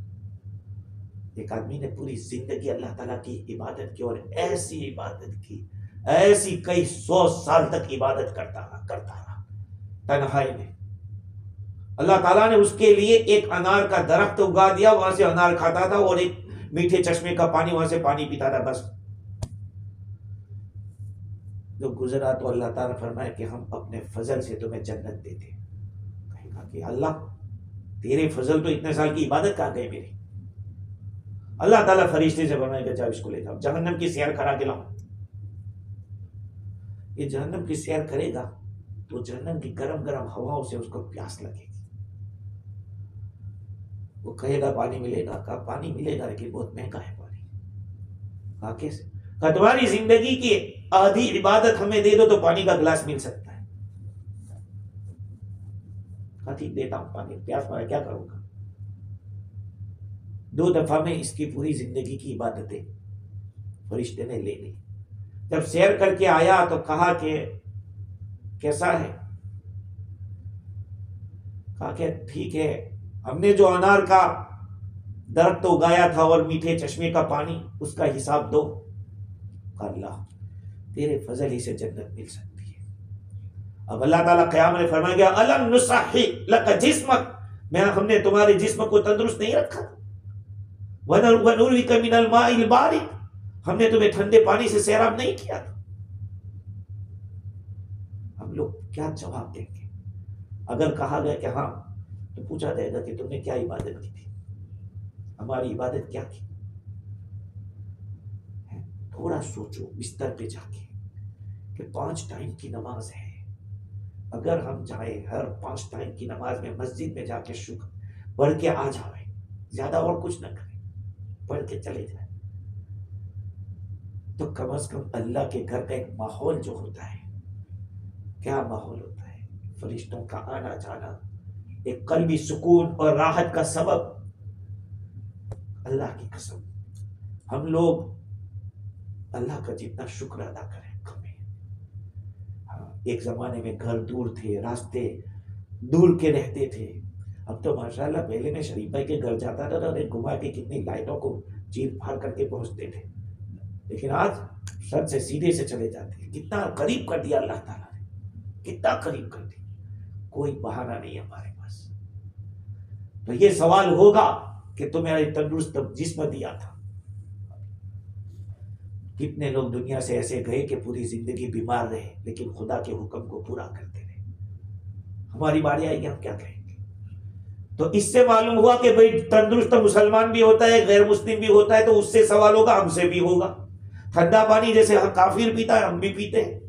ایک آدمی نے پوری زندگی اللہ تعالیٰ کی عبادت کی، اور ایسی عبادت کی، ایسی کئی 100 سال تک عبادت کرتا رہا تنہائی میں۔ اللہ تعالیٰ نے اس کے لیے ایک انار کا درخت اگا دیا، وہاں سے انار کھاتا تھا، اور ایک میٹھے چشمے کا پانی وہاں سے پانی پیتا تھا، بس۔ جو گزرا تو اللہ تعالیٰ فرمایا کہ ہم اپنے فضل سے تمہیں جنت دیتے۔ کہے گا کہ اللہ تیرے فضل تو اتنے سال کی عبادت کہاں گئے میری؟ اللہ تعالیٰ فرشتے سے فرمائے گا جاؤ اس کو لے جاؤ، جہنم کی سیر کرا کے لاؤ۔ یہ جہنم کی سیر کرے گا تو جہنم کی گرم گرم ہواؤں سے اس کو پیاس لگے گی، وہ کہے گا پانی ملے گا؟ کہا پانی ملے گا لیکن بہت مہنگا ہے پانی۔ کہا کیسے؟ کہا تمہاری زندگی کی آدھی عبادت ہمیں دے دو تو پانی کا گلاس مل سکتا ہے۔ کہا ٹھیک دیتا ہوں پانی، پیاس مارا کیا کروں گا؟ 2 دفعہ میں اس کی پوری زندگی کی عبادتیں فرشتے نے لے لی۔ جب سیر کر کے آیا تو کہا کہ کیسا ہے؟ کہا کہ ٹھیک ہے، ہم نے جو انار کا درخت اگایا تھا اور میٹھے چشمے کا پانی، اس کا حساب دو۔ کہا اللہ تیرے فضل ہی سے جنت مل سکتی ہے۔ اب اللہ تعالیٰ قیامت میں فرمائے گا الم نصحح لک جسمک، ہم نے تمہارے جسم کو تندرست نہیں رکھا؟ وَنُرْوِكَ مِنَ الْمَاءِ الْبَارِدِ، ہم نے تمہیں ٹھنڈے پانی سے سیراب نہیں کیا تھا؟ ہم لوگ کیا جواب دیں گے؟ اگر کہا گیا کہ ہاں تو پوچھا جائے گا کہ تم نے کیا عبادت کی تھی، ہماری عبادت کیا کی؟ تھوڑا سوچو بستر پہ جا کے کہ 5 ٹائم کی نماز ہے، اگر ہم جائیں ہر 5 ٹائم کی نماز میں مسجد میں جا کے شکر پڑھ کے آ جائیں، زیادہ اور کچھ نہ کریں، پڑھ کے چلے جائیں، تو کم از کم اللہ کے گھر کا ایک ماحول جو ہوتا ہے، کیا ماحول ہوتا ہے؟ فرشتوں کا آنا جانا، ایک قلبی سکون اور راحت کا سبب. اللہ کی قسم ہم لوگ اللہ کا جتنا شکر ادا کریں کم ہے. ایک زمانے میں گھر دور تھے، راستے دور کے رہتے تھے. اب تو ماشاءاللہ پہلے میں شریف بھائی کے گھر جاتا تھا تو گھما کے کتنی لائٹوں کو چیر پھاڑ کر کے پہنچتے تھے، لیکن آج سر سے سیدھے سے چلے جاتے ہیں. کتنا قریب کر دیا اللہ تعالیٰ نے، کتنا قریب کر دیا. کوئی بہانہ نہیں ہمارے پاس. تو یہ سوال ہوگا کہ تمہیں تندرست جسم دیا تھا. کتنے لوگ دنیا سے ایسے گئے کہ پوری زندگی بیمار رہے لیکن خدا کے حکم کو پورا کرتے رہے. ہماری باری آئے گی ہم کیا کہیں گے؟ تو اس سے معلوم ہوا کہ بھئی تندرست مسلمان بھی ہوتا ہے، غیر مسلم بھی ہوتا ہے، تو اس سے سوال ہوگا، ہم سے بھی ہوگا. ٹھنڈا پانی جیسے کافر پیتا ہے ہم بھی پیتے ہیں،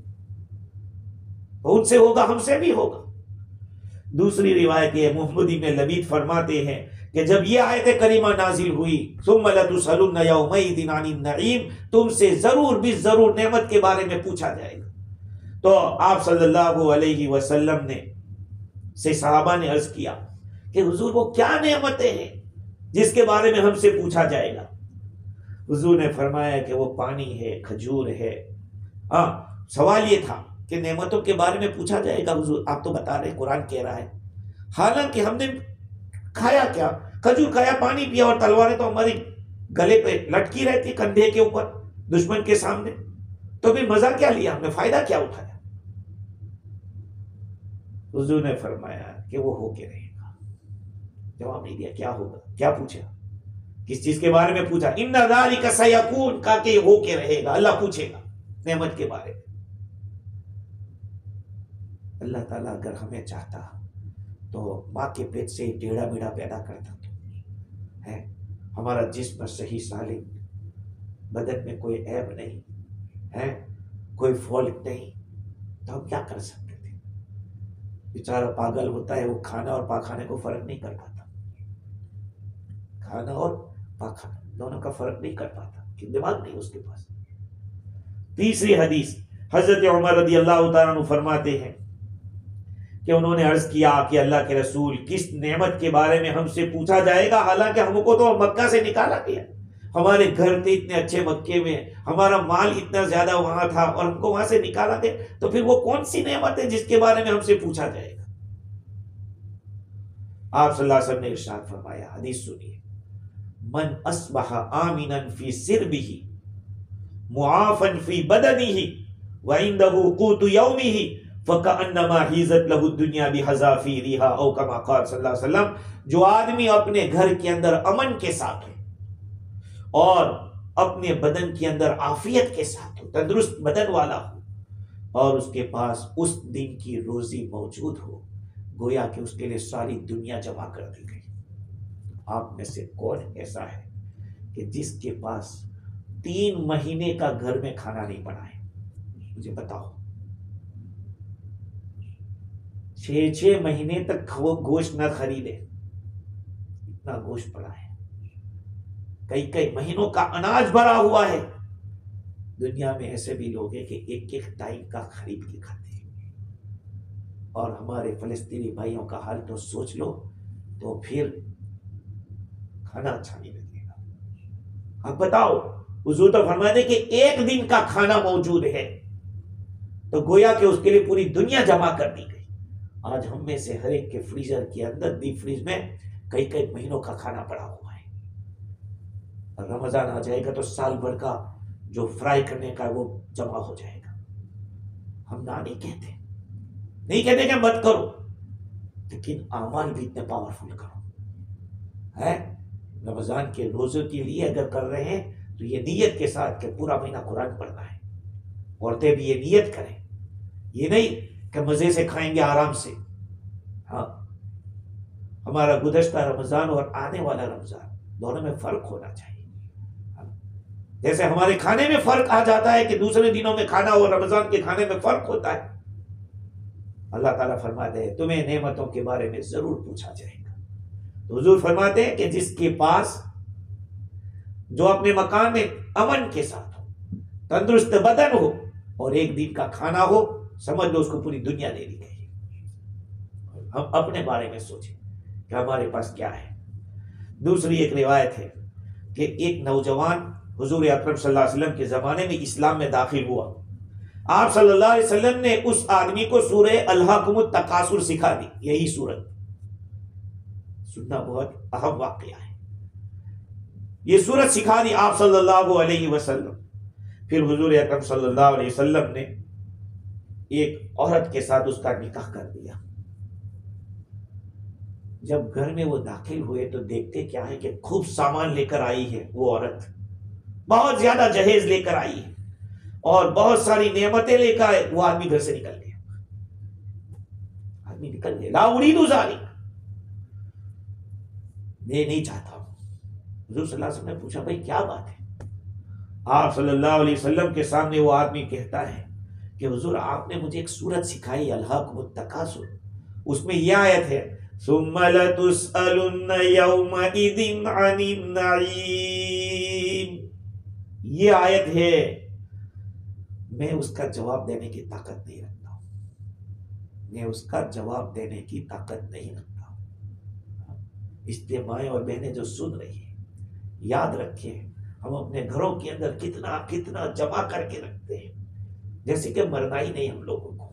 تو ان سے ہوگا ہم سے بھی ہوگا. دوسری روایت یہ محمد بن لبید فرماتے ہیں کہ جب یہ آیت کریمہ نازل ہوئی ثم لتسألن یومئذ عن النعیم، تم سے ضرور بھی ضرور نعمت کے بارے میں پوچھا جائے گا. تو آپ صلی اللہ علیہ وسلم نے سے صحابہ نے عرض کیا کہ حضور وہ کیا نعمتیں ہیں جس کے بارے میں ہم سے پوچھا جائے گا؟ حضور نے فرمایا کہ وہ پانی ہے، کھجور ہے. ہاں سوال یہ تھا کہ نعمتوں کے بارے میں پوچھا جائے گا. حضور آپ تو بتا رہے قرآن کہہ رہا ہے، حالانکہ ہم نے کھایا کیا؟ کھجور کھایا، پانی پیا، اور تلواریں تو ہماری گلے پہ لٹکی رہتی کندھے کے اوپر دشمن کے سامنے. تو پھر مزہ کیا لیا ہم نے، فائدہ کیا اٹھایا؟ حضور نے فرمایا کہ وہ ہو کے رہے گا. جواب نہیں دیا. کیا ہوگا؟ کیا پوچھا؟ کس چیز کے بارے میں پوچھا؟ ان ذالک سیکون، کہا کہ ہو کے رہے گا. اللہ پوچھے گا نعمت کے بارے میں. اللہ تعالیٰ اگر ہمیں چاہتا تو ماں کے پیٹ سے ٹیڑھا میڑھا پیدا کرتا تو ہے. ہمارا جسم صحیح سالم، بدن میں کوئی عیب نہیں ہے، کوئی فالٹ نہیں، تو ہم کیا کر سکتے تھے؟ بیچارہ پاگل ہوتا ہے، وہ کھانا اور پاخانے کو فرق نہیں کر پاتا. کھانا اور پاخانا دونوں کا فرق نہیں کر پاتا کہ دماغ نہیں اس کے پاس. تیسری حدیث حضرت عمر رضی اللہ تعالیٰ عنہ فرماتے ہیں کہ انہوں نے عرض کیا کہ اللہ کے رسول کس نعمت کے بارے میں ہم سے پوچھا جائے گا؟ حالانکہ ہم کو تو مکہ سے نکالا گیا، ہمارے گھر تھے اتنے اچھے مکے میں، ہمارا مال اتنا زیادہ وہاں تھا، اور ہم کو وہاں سے نکالا گیا. تو پھر وہ کون سی نعمت ہے جس کے بارے میں ہم سے پوچھا جائے گا؟ آپ صلی اللہ علیہ وسلم نے ارشاد فرمایا، حدیث سنیے، من اصبح آمنا فی سربہ معافا فی بدنہ وعندہ قوت یومہ فَكَأَنَّمَا حِيزَتْ لَهُ الدُّنْيَا بِحَذَافِيرِهَا او کما قال صلی اللہ علیہ وسلم. جو آدمی اپنے گھر کے اندر امن کے ساتھ ہو اور اپنے بدن کے اندر عافیت کے ساتھ ہو، تندرست بدن والا ہو، اور اس کے پاس اس دن کی روزی موجود ہو، گویا کہ اس کے لیے ساری دنیا جمع کر دی گئی. آپ میں سے کون ایسا ہے کہ جس کے پاس 3 مہینے کا گھر میں کھانا نہیں بنا ہے؟ مجھے بتاؤ. 6 مہینے تک وہ گوشت نہ خریدے، اتنا گوشت پڑا ہے، کئی مہینوں کا اناج بھرا ہوا ہے. دنیا میں ایسے بھی لوگ ہیں کہ ایک ٹائم کا خرید کے کھاتے ہیں. اور ہمارے فلسطینی بھائیوں کا حال تو سوچ لو، تو پھر کھانا اچھا نہیں لگے گا. اب بتاؤ، حضور تو فرماتے کہ ایک دن کا کھانا موجود ہے، تو گویا کہ اس کے لیے پوری دنیا جمع کر دی گئی. آج ہم میں سے ہر ایک کے فریزر کے اندر ڈیپ فریز میں کئی مہینوں کا کھانا پڑا ہوا ہے. اور رمضان آ جائے گا تو سال بھر کا جو فرائی کرنے کا وہ جمع ہو جائے گا. ہم نہ نہیں کہتے کہ مت کرو، لیکن اعمال بھی اتنے پاورفل کرو ہے. رمضان کے روزے کے لیے اگر کر رہے ہیں تو یہ نیت کے ساتھ کہ پورا مہینہ قرآن پڑھنا ہے. عورتیں بھی یہ نیت کریں، یہ نہیں کہ مزے سے کھائیں گے آرام سے. ہاں، ہمارا گزشتہ رمضان اور آنے والا رمضان دونوں میں فرق ہونا چاہیے. جیسے ہمارے کھانے میں فرق آ جاتا ہے کہ دوسرے دنوں میں کھانا اور رمضان کے کھانے میں فرق ہوتا ہے. اللہ تعالیٰ فرماتے ہیں تمہیں نعمتوں کے بارے میں ضرور پوچھا جائے گا. تو حضور فرماتے ہیں کہ جس کے پاس جو اپنے مکان میں امن کے ساتھ ہو، تندرست بدن ہو، اور ایک دن کا کھانا ہو، سمجھ لو اس کو پوری دنیا دے دی گئی. ہم اپنے بارے میں سوچیں. کہ ہمارے پاس کیا ہے۔ دوسری ایک روایت ہے کہ ایک نوجوان حضور اکرم صلی اللہ علیہ وسلم کے زمانے میں اسلام میں داخل ہوا، آپ صلی اللہ علیہ وسلم نے اس آدمی کو سورہ الہاکم التکاثر سکھا دی، یہی سورت، سننا بہت اہم واقعہ ہے، یہ سورت سکھا دی آپ صلی اللہ علیہ وسلم۔ پھر حضور اکرم صلی اللہ علیہ وسلم نے ایک عورت کے ساتھ اس کا نکاح کر دیا۔ جب گھر میں وہ داخل ہوئے تو دیکھتے کیا ہے کہ خوب سامان لے کر آئی ہے وہ عورت، بہت زیادہ جہیز لے کر آئی ہے اور بہت ساری نعمتیں لے کر آئے۔ وہ آدمی گھر سے نکل گیا، آدمی نکل گیا، لا اريد ذلك، میں نہیں چاہتا ہوں۔ حضور صلی اللہ علیہ وسلم نے پوچھا بھائی کیا بات ہے؟ آپ صلی اللہ علیہ وسلم کے سامنے وہ آدمی کہتا ہے کہ حضور آپ نے مجھے ایک سورت سکھائی الہاکم التکاثر، اس میں یہ آیت ہے ثم لتسألن يومئذ عن النعیم، یہ آیت ہے، میں اس کا جواب دینے کی طاقت نہیں رکھتا ہوں، میں اس کا جواب دینے کی طاقت نہیں رکھتا ہوں۔ اس لیے مائیں اور بہنیں جو سن رہی ہیں، یاد رکھیں ہم اپنے گھروں کے اندر کتنا کتنا جمع کر کے رکھتے ہیں، جیسے کہ مرنا ہی نہیں ہم لوگوں کو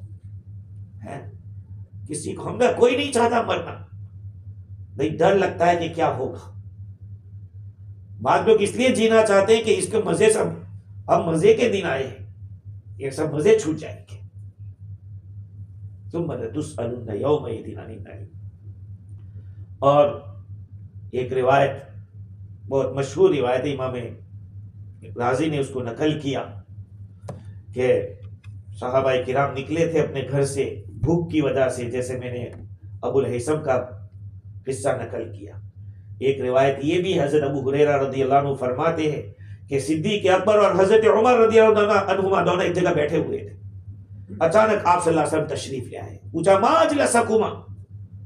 ہے، کسی کو ہم نے کوئی نہیں چاہتا مرنا، نہیں ڈر لگتا ہے کہ کیا ہوگا۔ بعض لوگ اس لیے جینا چاہتے ہیں کہ اس کے مزے سے اب مزے کے دن آئے ہیں، یہ سب مزے چھوٹ جائیں گے۔ ثم لتسألن یومئذ عن النعیم۔ اور ایک روایت بہت مشہور روایت امام رازی نے اس کو نقل کیا کہ صحابہ کرام نکلے تھے اپنے گھر سے بھوک کی وجہ سے، جیسے میں نے ابو الہیثم کا قصہ نقل کیا۔ ایک روایت یہ بھی حضرت ابو ہریرہ رضی اللہ عنہ فرماتے ہیں کہ صدیق اکبر اور حضرت عمر رضی اللہ عنہما دونوں ایک جگہ بیٹھے ہوئے تھے، اچانک آپ صلی اللہ علیہ وسلم تشریف لے آئے، پوچھا ما اجلسکما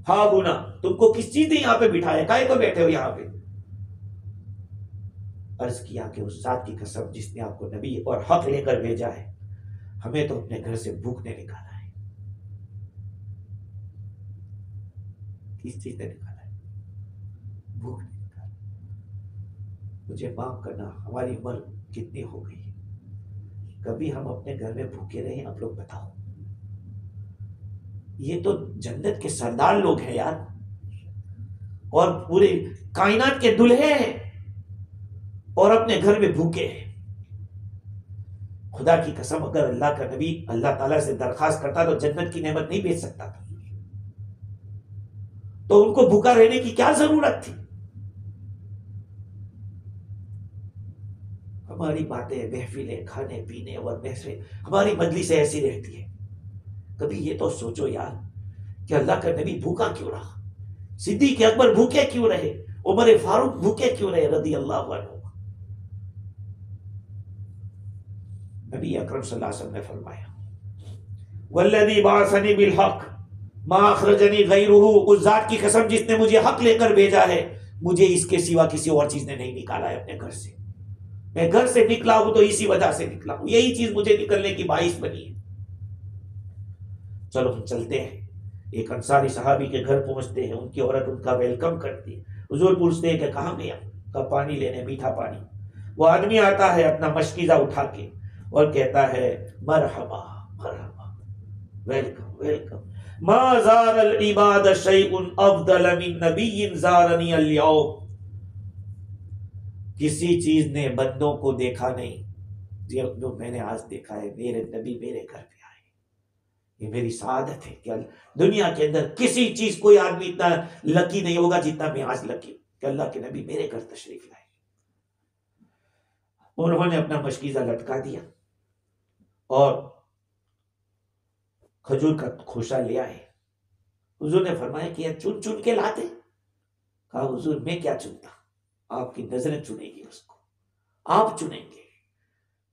ہا ہنا، تم کو کس چیز نے یہاں پہ بٹھایا، کائے کو بیٹھے ہو یہاں پہ؟ عرض کیا کہ اس ذات کی قسم جس نے آپ کو نبی اور حق لے کر بھیجا ہے، ہمیں تو اپنے گھر سے بھوک نے نکالا ہے۔ کس چیز نے نکالا ہے؟ بھوک نے نکالا۔ مجھے معاف کرنا، ہماری عمر کتنی ہو گئی ہے، کبھی ہم اپنے گھر میں بھوکے رہے ہیں؟ آپ لوگ بتاؤ، یہ تو جنت کے سردار لوگ ہیں یار، اور پورے کائنات کے دلہے ہیں، اور اپنے گھر میں بھوکے ہیں۔ خدا کی قسم اگر اللہ کا نبی اللہ تعالیٰ سے درخواست کرتا تو جنت کی نعمت نہیں بیچ سکتا تھا، تو ان کو بھوکا رہنے کی کیا ضرورت تھی؟ ہماری باتیں، محفلیں، کھانے پینے اور بحثیں، ہماری مجلسیں ایسی رہتی ہے، کبھی یہ تو سوچو یار کہ اللہ کا نبی بھوکا کیوں رہا، صدیق اکبر بھوکے کیوں رہے، عمر فاروق بھوکے کیوں رہے رضی اللہ عنہ۔ نبی اکرم صلی اللہ علیہ وسلم نے فرمایا والذی بعثنی بالحق ما اخرجنی غیرہ، اس ذات کی قسم جس نے مجھے حق لے کر بھیجا ہے، مجھے اس کے سوا کسی اور چیز نے نہیں نکالا ہے اپنے گھر سے، میں گھر سے نکلا ہوں تو اسی وجہ سے نکلا ہوں، یہی چیز مجھے نکلنے کی باعث بنی ہے۔ چلو ہم چلتے ہیں، ایک انصاری صحابی کے گھر پہنچتے ہیں، ان کی عورت ان کا ویلکم کرتی ہے، حضور پوچھتے ہیں کہ کہاں گیا؟ کا پانی لینے، میٹھا پانی۔ وہ آدمی آتا ہے اپنا مشکیزہ اٹھا کے اور کہتا ہے مرحبا مرحبا، ویلکم ویلکم، ما زار العباد شیء افضل من نبی زارنی اليوم، کسی چیز نے بندوں کو دیکھا نہیں جو میں نے آج دیکھا ہے، میرے نبی میرے گھر پہ آئے، یہ میری سعادت ہے کہ دنیا کے اندر کسی چیز کوئی آدمی اتنا لکی نہیں ہوگا جتنا میں آج لکی کہ اللہ کے نبی میرے گھر تشریف لائے۔ انہوں نے اپنا مشکیزہ لٹکا دیا اور کھجور کا خوشہ لیا ہے، حضور نے فرمایا کہ یہ چن چن کے لاتے؟ کہا حضور میں کیا چنتا، آپ کی نظریں چنیں گی اس کو، آپ چنیں گے،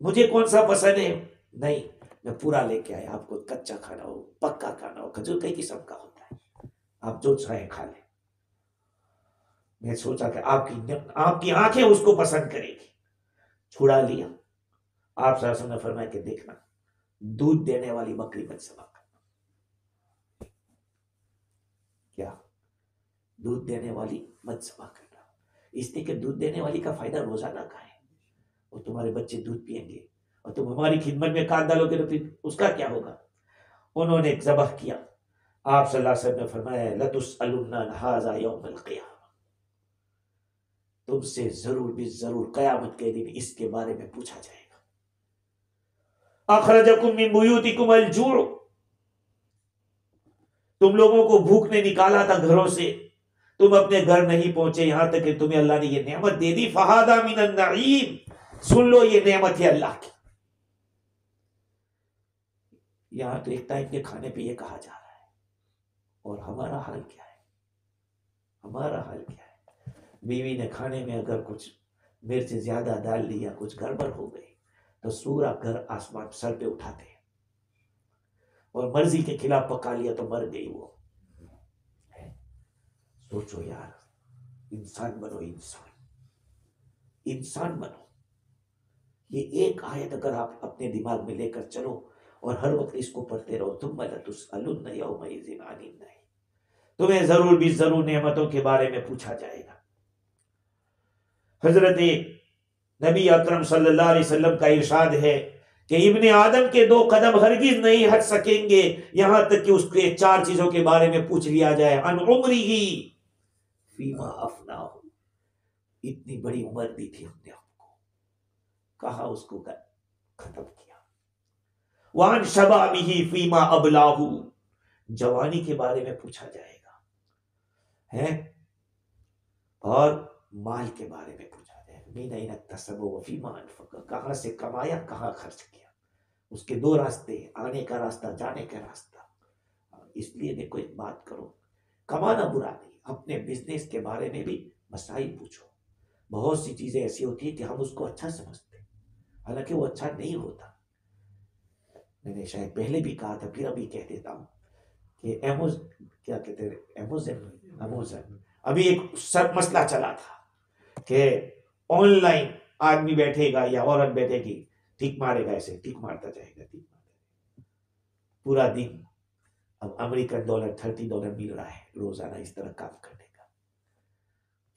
مجھے کون سا پسند ہے؟ نہیں، میں پورا لے کے آیا، آپ کو کچا کھانا ہو پکا کھانا ہو، کھجور کئی قسم کا ہوتا ہے، آپ جو چاہیں کھا لیں۔ میں سوچا کہ آپ کی آنکھیں اس کو پسند کرے گی، چھڑا لیا۔ آپ صلی اللہ علیہ وسلم نے فرمایا کہ دیکھنا دودھ دینے والی بکری مت ذبح کرنا۔ کیا دودھ دینے والی مت ذبح کرنا، اس لیے کہ دودھ دینے والی کا فائدہ روزانہ کا ہے، اور تمہارے بچے دودھ پیئیں گے اور تم ہماری خدمت میں کان ڈالو گے تو پھر اس کا کیا ہوگا؟ انہوں نے ایک ذبح کیا. آپ صلی اللہ علیہ وسلم نے فرمایا لَتُسْأَلُنَّ عَنْ هَٰذَا يَوْمَ الْقِيَامَةِ، تم سے ضرور بھی ضرور قیامت کے دن اس کے بارے میں پوچھا جائے گا. اخرجکم من بیوتکم الجوع، تم لوگوں کو بھوک نے نکالا تھا گھروں سے، تم اپنے گھر نہیں پہنچے یہاں تک کہ تمہیں اللہ نے یہ نعمت دے دی. فہذا من النعیم، سن لو یہ نعمت ہے اللہ کی. یہاں تو ایک ٹائم کے کھانے پہ یہ کہا جا رہا ہے، اور ہمارا حال کیا ہے؟ ہمارا حال کیا ہے؟ بیوی نے کھانے میں اگر کچھ مرچ زیادہ ڈال لی یا کچھ گڑبڑ ہو گئی تو سورا گھر آسمان سر پہ اٹھاتے ہیں، اور مرضی کے خلاف پکا لیا تو مر گئی وہ. سوچو یار، انسان بنو، انسان بنو. یہ ایک آیت اگر آپ اپنے دماغ میں لے کر چلو اور ہر وقت اس کو پڑھتے رہو، ثم لتسألن یومئذ عن النعیم، تمہیں ضرور بھی ضرور نعمتوں کے بارے میں پوچھا جائے گا. حضرت نبی اکرم صلی اللہ علیہ وسلم کا ارشاد ہے کہ ابن آدم کے 2 قدم ہرگز نہیں ہٹ سکیں گے یہاں تک کہ اس کے 4 چیزوں کے بارے میں پوچھ لیا جائے. عن عمرہ فیما افناہ، اتنی بڑی عمر دی تھی ہم نے آپ کو، کہاں اس کو ختم کیا. وعن شبابہ فیما ابلاہ، جوانی کے بارے میں پوچھا جائے گا ہے، اور مال کے بارے میں پوچھا جائے گا. من این اکتسب وفیما انفق، کہاں سے کمایا کہاں خرچ کیا. اس کے 2 راستے، آنے کا راستہ جانے کا راستہ. اس لیے دیکھو ایک بات کرو، کمانا برا نہیں، اپنے بزنس کے بارے میں بھی مسائل پوچھو. بہت سی چیزیں ایسی ہوتی ہیں کہ ہم اس کو اچھا سمجھتے ہیں، حالانکہ وہ اچھا نہیں ہوتا. میں نے شاید پہلے بھی کہا تھا، پھر ابھی کہہ دیتا ہوں کہ کیا کہتے ہیں، امازون ابھی ایک سب مسئلہ چلا تھا کہ آن لائن آدمی بیٹھے گا یا عورت بیٹھے گی، ٹھیک مارے گا، ایسے ٹھیک مارتا جائے گا، ٹھیک مارتا پورا دن. اب امریکن ڈالر $30 مل رہا ہے روزانہ اس طرح کام کرنے کا.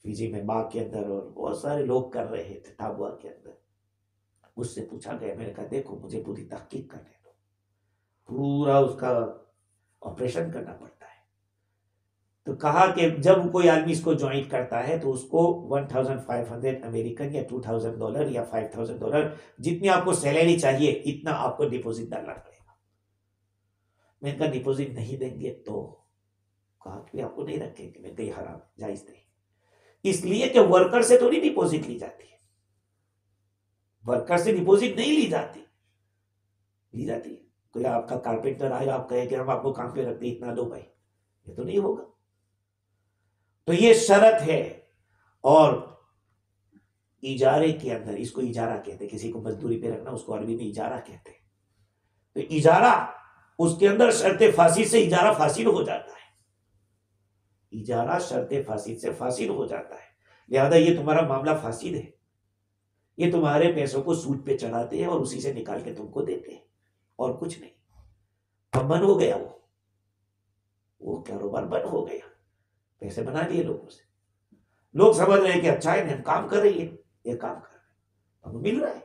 فیجی میں باغ کے اندر اور بہت سارے لوگ کر رہے تھے ٹابوا کے اندر. اس سے پوچھا گیا، میں نے کہا دیکھو مجھے پوری تحقیق کرنے دو، پورا اس کا آپریشن کرنا پڑتا ہے. تو کہا کہ جب کوئی آدمی اس کو جوائن کرتا ہے تو اس کو 1500 امریکن یا $2000 یا $5000 جتنی آپ کو سیلری چاہیے اتنا آپ کو ڈپوزٹ ڈالنا پڑے گا. میں نے کہا ڈپوزٹ نہیں دیں گے تو؟ کہا کہ آپ کو نہیں رکھیں گے. میں کہی حرام، جائز نہیں. اس لیے کہ ورکر سے تو نہیں ڈپوزٹ لی جاتی ہے، ورکر سے ڈپوزٹ نہیں لی جاتی ہے. کوئی آپ کا کارپینٹر آئے آپ کہے کہ ہم آپ کو کام پہ رکھتے اتنا دو بھائی، یہ تو نہیں ہوگا. تو یہ شرط ہے. اور اجارے کے اندر، اس کو اجارہ کہتے ہیں، کسی کو مزدوری پہ رکھنا اس کو عربی میں اجارہ کہتے ہیں. تو اجارہ، اس کے اندر شرط فاسد سے اجارہ فاسد ہو جاتا ہے. اجارہ شرط فاسد سے فاسد ہو جاتا ہے. لہذا یہ تمہارا معاملہ فاسد ہے. یہ تمہارے پیسوں کو سود پہ چڑھاتے ہیں اور اسی سے نکال کے تم کو دیتے ہیں اور کچھ نہیں. اب بند ہو گیا وہ کاروبار بند ہو گیا. پیسے بنا لیے لوگوں سے، لوگ سمجھ رہے ہیں کہ اچھا ہے ہم کام کر رہی ہے، یہ کام کر رہے ہیں ہمیں مل رہا ہے.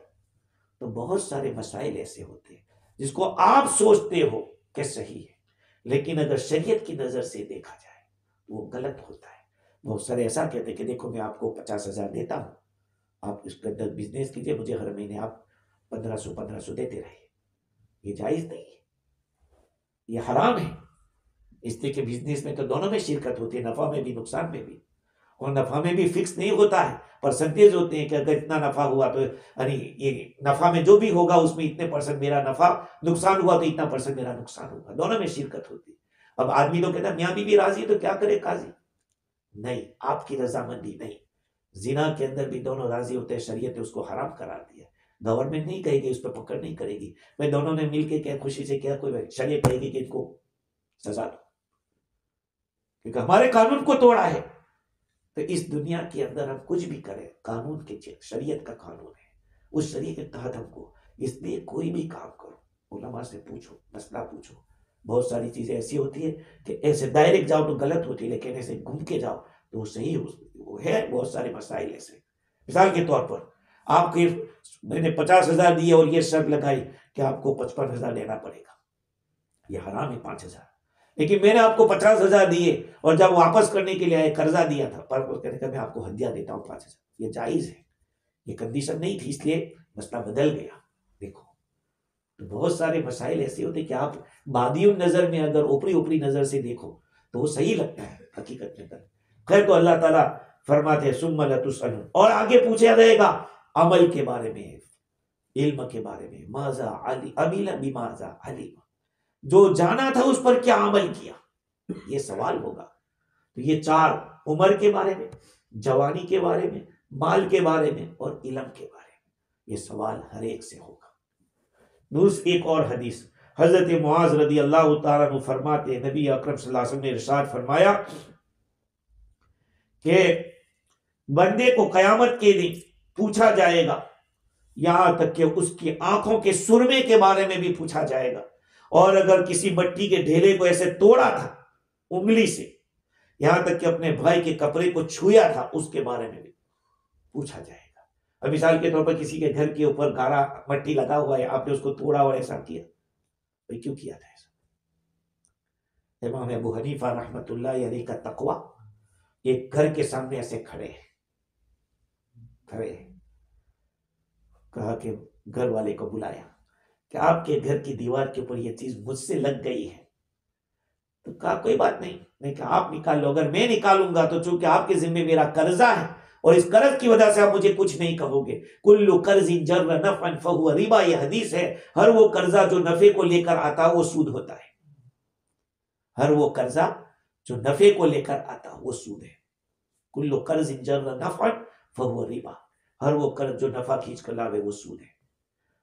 تو بہت سارے مسائل ایسے ہوتے ہیں جس کو آپ سوچتے ہو کہ صحیح ہے، لیکن اگر شریعت کی نظر سے دیکھا جائے وہ غلط ہوتا ہے. بہت سارے ایسا کہتے ہیں کہ دیکھو میں آپ کو 50,000 دیتا ہوں، آپ اس کے اندر بزنس کیجئے، مجھے ہر مہینے آپ 1500 دیتے رہیے. یہ جائز نہیں ہے، یہ حرام ہے. اس لیے کہ بزنس میں تو دونوں میں شرکت ہوتی ہے، نفع میں بھی نقصان میں بھی. اور نفع میں بھی فکس نہیں ہوتا ہے، پرسنٹیج ہوتے ہیں کہ اگر اتنا نفع ہوا تو یعنی یہ نفع میں جو بھی ہوگا اس میں اتنے % میرا نفع، نقصان ہوا تو اتنا % میرا نقصان ہوگا. دونوں میں شرکت ہوتی ہے. اب آدمی تو کہتا ہے میاں بیوی راضی تو کیا کرے قاضی؟ نہیں، آپ کی رضامندی نہیں. زنا کے اندر بھی دونوں راضی ہوتے ہیں، شریعت نے اس کو حرام قرار دیا. گورنمنٹ نہیں کہے گی، اس پہ پکڑ نہیں کرے گی، میں دونوں نے مل کے کیا خوشی سے کیا، کوئی شریعت کہے گی کہ ان کو سزا دو کیونکہ ہمارے قانون کو توڑا ہے. تو اس دنیا کے اندر ہم کچھ بھی کریں، قانون کے شریعت کا قانون ہے، اس شریعت کے تحت ہم کو، اس لیے کوئی بھی کام کرو علماء سے پوچھو، مسئلہ پوچھو. بہت ساری چیزیں ایسی ہوتی ہیں کہ ایسے ڈائریکٹ جاؤ تو غلط ہوتی ہے، لیکن ایسے گھوم کے جاؤ تو وہ صحیح وہ ہے. بہت سارے مسائل ایسے. مثال کے طور پر آپ کے میں نے 50,000 دیے اور یہ شرط لگائی کہ آپ کو 55,000 لینا پڑے گا، یہ حرام ہے 5,000. لیکن میں نے آپ کو 50,000 دیے اور جب واپس کرنے کے لیے آئے قرضہ دیا تھا پر کہنے کا میں آپ کو ہدیہ دیتا ہوں 5,000، یہ جائز ہے. یہ کنڈیشن نہیں تھی اس لیے مسئلہ بدل گیا. دیکھو تو بہت سارے مسائل ایسے ہوتے کہ آپ بادی نظر میں اگر اوپری نظر سے دیکھو تو وہ صحیح لگتا ہے، حقیقت میں خیر. تو اللہ تعالیٰ فرماتے ہیں ثم لتسألن، اور آگے پوچھا جائے گا عمل کے بارے میں، علم کے بارے میں. ماذا عمل بماذا علم، جو جانا تھا اس پر کیا عمل کیا، یہ سوال ہوگا. تو یہ 4، عمر کے بارے میں، جوانی کے بارے میں، مال کے بارے میں اور علم کے بارے میں، یہ سوال ہر ایک سے ہوگا. ایک اور حدیث حضرت معاذ رضی اللہ تعالیٰ عنہ فرماتے ہیں نبی اکرم صلی اللہ علیہ وسلم نے ارشاد فرمایا کہ بندے کو قیامت کے دن پوچھا جائے گا، یہاں تک کہ اس کی آنکھوں کے سرمے کے بارے میں بھی پوچھا جائے گا، اور اگر کسی مٹی کے ڈھیلے کو ایسے توڑا تھا انگلی سے، یہاں تک کہ اپنے بھائی کے کپڑے کو چھویا تھا، اس کے بارے میں بھی پوچھا جائے گا. اب مثال کے طور پر کسی کے گھر کے اوپر گارا مٹی لگا ہوا ہے، آپ نے اس کو توڑا اور ایسا کیا، بھائی کیوں کیا تھا ایسا؟ امام ابو حنیفہ رحمۃ اللہ علیہ کا تقویٰ، ایک گھر کے سامنے ایسے کھڑے ہیں، کہا کہ گھر والے کو بلایا کہ آپ کے گھر کی دیوار کے اوپر یہ چیز مجھ سے لگ گئی ہے. تو کہا کوئی بات نہیں، میں کہا آپ نکال لو، اگر میں نکالوں گا تو چونکہ آپ کے ذمہ میرا قرضہ ہے اور اس قرض کی وجہ سے آپ مجھے کچھ نہیں کہو گے. کل قرض جر نفعا فہو ربا، یہ حدیث ہے. ہر وہ قرضہ جو نفع کو لے کر آتا وہ سود ہوتا ہے. ہر وہ قرضہ جو نفع کو لے کر آتا وہ سود ہے. کل قرض جر نفعا فہو ربا، ہر وہ قرض جو نفع کھینچ کر لاوے وہ سود ہے.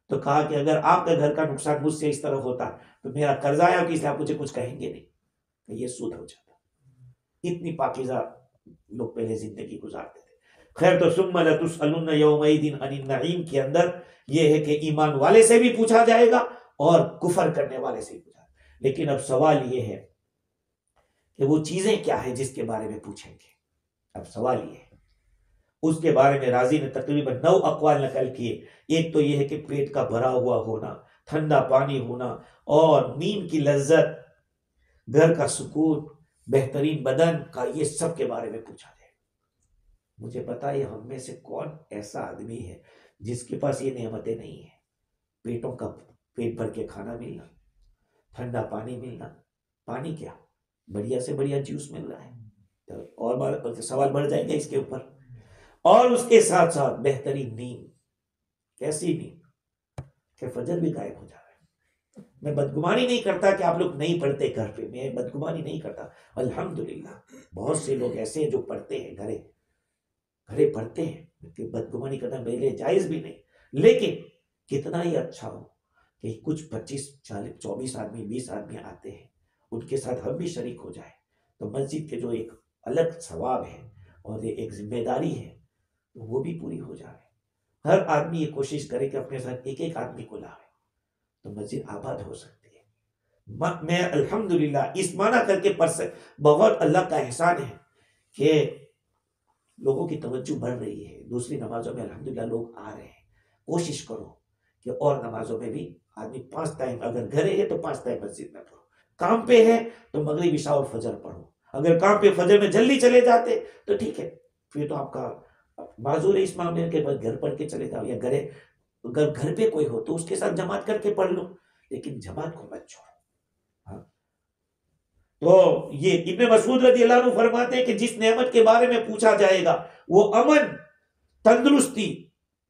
تو کہا کہ اگر آپ کا گھر کا نقصان مجھ سے اس طرح ہوتا تو میرا قرضہ ہے کہ اس لیے آپ مجھے کچھ کہیں گے نہیں، تو یہ سود ہو جاتا. اتنی پاکیزہ لوگ پہلے زندگی گزارتے تھے. خیر تو ثم لتسألن یومئذ عن النعیم کے اندر یہ ہے کہ ایمان والے سے بھی پوچھا جائے گا اور کفر کرنے والے سے بھی پوچھا. لیکن اب سوال یہ ہے کہ وہ چیزیں کیا ہیں جس کے بارے میں پوچھیں گے. اب سوال یہ ہے، اس کے بارے میں راضی نے تقریباً 9 اقوال نقل کیے. ایک تو یہ ہے کہ پیٹ کا بھرا ہوا ہونا، ٹھنڈا پانی ہونا اور نیند کی لذت، گھر کا سکون، بہترین بدن کا، یہ سب کے بارے میں پوچھا جائے. مجھے بتائیے ہم میں سے کون ایسا آدمی ہے جس کے پاس یہ نعمتیں نہیں ہیں؟ پیٹوں کا پیٹ بھر کے کھانا ملنا، ٹھنڈا پانی ملنا، پانی کیا بڑھیا سے بڑھیا جوس مل رہا ہے، اور سوال بڑھ جائیں گے اس کے اوپر. اور اس کے ساتھ ساتھ بہترین نیند. کیسی نیند کہ فجر بھی غائب ہو جا رہا ہے. میں بدگمانی نہیں کرتا کہ آپ لوگ نہیں پڑھتے گھر پہ، میں بدگمانی نہیں کرتا. الحمدللہ بہت سے لوگ ایسے ہیں جو پڑھتے ہیں، گھرے پڑھتے ہیں، کہ بدگمانی کرنا میرے لیے جائز بھی نہیں. لیکن کتنا ہی اچھا ہو کہ کچھ 25 40 24 آدمی 20 آدمی آتے ہیں، ان کے ساتھ ہم بھی شریک ہو جائیں تو مسجد کے جو ایک الگ ثواب ہے اور ایک ذمہ داری ہے وہ بھی پوری ہو جائے. ہر آدمی یہ کوشش کرے کہ اپنے ساتھ ایک آدمی کو لائے تو مسجد آباد ہو سکتی ہے. میں الحمدللہ اس معنی کر کے بہت اللہ کا احسان ہے کہ لوگوں کی توجہ بڑھ رہی ہے. دوسری نمازوں میں الحمدللہ لوگ آ رہے ہیں. کوشش کرو کہ اور نمازوں میں بھی آدمی 5 ٹائم، اگر گھرے ہے تو 5 ٹائم مسجد میں پڑھو. کام پہ ہے تو مغرب عشاء اور فجر پڑھو. اگر کام پہ فجر میں جلدی چلے جاتے تو ٹھیک ہے، پھر تو آپ کا معذور ہے اس معاملے کے بعد گھر پڑھ کے چلے جاؤ، یا اگر گھر پہ کوئی ہو تو اس کے ساتھ جماعت کر کے پڑھ لو، لیکن جماعت کو مت چھوڑو. ہاں تو یہ ابن مسعود رضی اللہ عنہ فرماتے ہیں کہ جس نعمت کے بارے میں پوچھا جائے گا وہ امن، تندرستی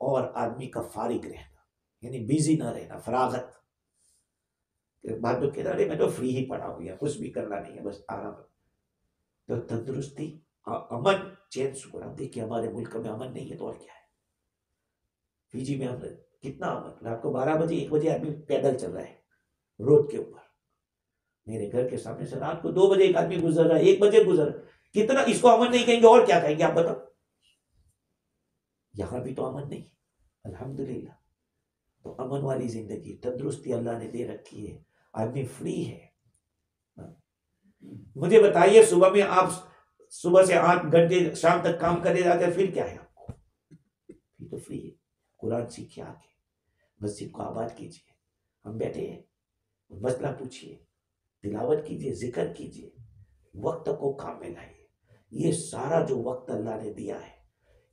اور آدمی کا فارغ رہنا، یعنی بیزی نہ رہنا، فراغت. بعد میں کہتا ہے میں تو فری ہی پڑا ہوں، یا کچھ بھی کرنا نہیں ہے، بس آرام. تو تندرستی، امن، چین، سکون. اب دیکھیے ہمارے ملک میں امن نہیں ہے تو اور کیا ہے. فی جی میں ہم کتنا امن، رات کو 12 بجے 1 بجے آدمی پیدل چل رہا ہے روڈ کے اوپر. میرے گھر کے سامنے سے رات کو 2 بجے ایک آدمی گزر رہا ہے، 1 بجے گزر رہا ہے. کتنا اس کو امن نہیں کہیں گے اور کیا کہیں گے آپ بتاؤ. یہاں بھی تو امن نہیں، الحمدللہ. تو امن والی زندگی، تندرستی اللہ نے دے رکھی ہے، آدمی فری ہے. مجھے بتائیے صبح میں آپ صبح سے 8 گھنٹے شام تک کام کرے جاتے ہیں، پھر کیا ہے آپ کو؟ پھر تو فری ہے۔ قرآن سیکھیے، آ کے مسجد کو آباد کیجیے، ہم بیٹھے ہیں، مسئلہ پوچھیے، تلاوت کیجیے، ذکر کیجیے، وقت کو کام میں لائیے۔ یہ سارا جو وقت اللہ نے دیا ہے،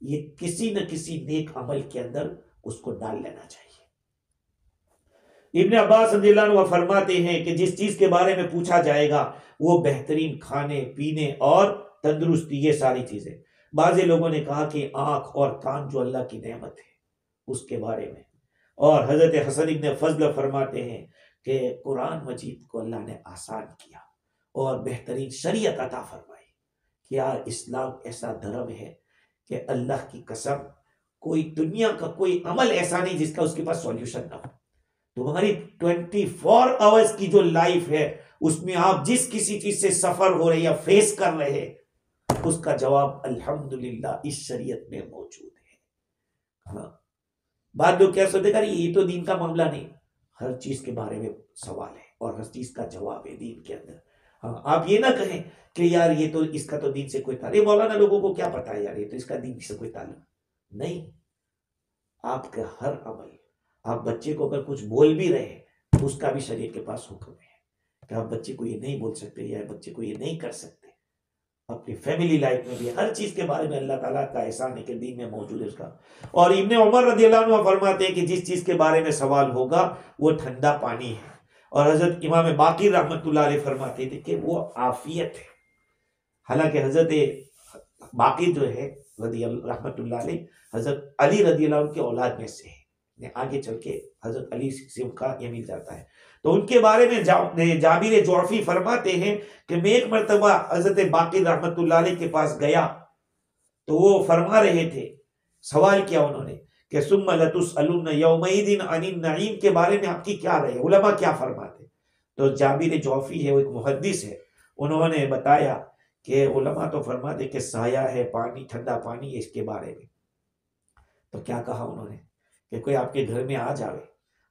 یہ کسی نہ کسی نیک عمل کے اندر اس کو ڈال لینا چاہیے۔ ابن عباس رضی اللہ عنہ فرماتے ہیں کہ جس چیز کے بارے میں پوچھا جائے گا وہ بہترین کھانے پینے اور تندرستی، یہ ساری چیزیں۔ بعض لوگوں نے کہا کہ آنکھ اور کان جو اللہ کی نعمت ہے اس کے بارے میں، اور حضرت حسن ابن فضل فرماتے ہیں کہ قرآن مجید کو اللہ نے آسان کیا اور بہترین شریعت عطا فرمائی۔ کیا اسلام ایسا دھرم ہے کہ اللہ کی قسم کوئی دنیا کا کوئی عمل ایسا نہیں جس کا اس کے پاس سولوشن نہ ہو۔ تمہاری 24 آورز کی جو لائف ہے اس میں آپ جس کسی چیز سے سفر ہو رہے یا فیس کر رہے ہیں، اس کا جواب الحمدللہ اس شریعت میں موجود ہے۔ ہاں، بعد لوگ کیا سوچتے کہ یہ تو دین کا معاملہ نہیں، ہر چیز کے بارے میں سوال ہے اور ہر چیز کا جواب ہے دین کے اندر۔ ہاں، آپ یہ نہ کہیں کہ یار یہ تو اس کا تو دین سے کوئی تعلق، مولانا لوگوں کو کیا پتا ہے یار یہ تو اس کا دین سے کوئی تعلق نہیں۔ آپ کا ہر عمل، آپ بچے کو اگر کچھ بول بھی رہے ہیں تو اس کا بھی شریعت کے پاس حکم ہے کہ آپ بچے کو یہ نہیں بول سکتے یا بچے کو یہ نہیں کر سکتے۔ اپنی فیملی لائف میں بھی ہر چیز کے بارے میں اللہ تعالیٰ کا احسان ہے کہ دین میں موجود ہے اس کا۔ اور ابن عمر رضی اللہ عنہ فرماتے ہیں کہ جس چیز کے بارے میں سوال ہوگا وہ ٹھنڈا پانی ہے، اور حضرت امام باقر رحمۃ اللہ علیہ فرماتے تھے کہ وہ عافیت ہے۔ حالانکہ حضرت باقر جو ہے رحمۃ اللہ علیہ حضرت علی رضی اللہ عنہ کے اولاد میں سے ہے، آگے چل کے حضرت علی سے ان کا یہ مل جاتا ہے۔ تو ان کے بارے میں جابر جعفی فرماتے ہیں کہ میں ایک مرتبہ حضرت باقر رحمۃ اللہ علیہ کے پاس گیا تو وہ فرما رہے تھے، سوال کیا انہوں نے کہ ثم لتسألن یومئذ عن النعیم کے بارے میں آپ کی کیا رہے، علماء کیا فرماتے؟ تو جابر جعفی ہے، وہ ایک محدث ہے، انہوں نے بتایا کہ علماء تو فرماتے کہ سایہ ہے، پانی، ٹھنڈا پانی ہے اس کے بارے میں۔ تو کیا کہا انہوں نے کہ کوئی آپ کے گھر میں آ جاوے،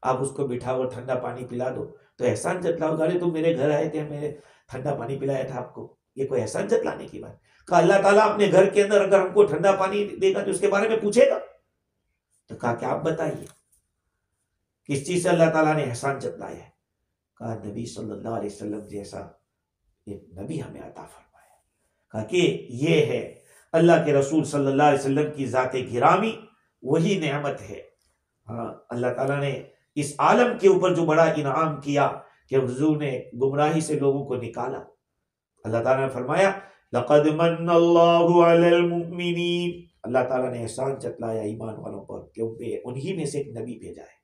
آپ اس کو بٹھاؤ اور ٹھنڈا پانی پلا دو تو احسان جتلاؤ گا، تم میرے گھر آئے تھے، میں نے ٹھنڈا پانی پلایا تھا آپ کو، یہ کوئی احسان جتلانے کی بات؟ کہا اللہ تعالیٰ اپنے گھر کے اندر اگر ہم کو ٹھنڈا پانی دے گا تو اس کے بارے میں پوچھے گا؟ تو کہا کہ آپ بتائیے کس چیز سے اللہ تعالیٰ نے احسان جتلایا ہے؟ کہا نبی صلی اللہ علیہ وسلم جیسا ایک نبی ہمیں عطا فرمایا۔ کہا کہ یہ ہے اللہ کے رسول صلی اللہ علیہ وسلم کی ذات گرامی، وہی نعمت ہے۔ ہاں، اللہ تعالیٰ نے اس عالم کے اوپر جو بڑا انعام کیا کہ حضور نے گمراہی سے لوگوں کو نکالا۔ اللہ تعالیٰ نے فرمایا لقد من اللہ علی المؤمنین، اللہ تعالیٰ نے احسان جتلایا ایمان والوں پر کہ انہی میں سے ایک نبی بھیجا ہے۔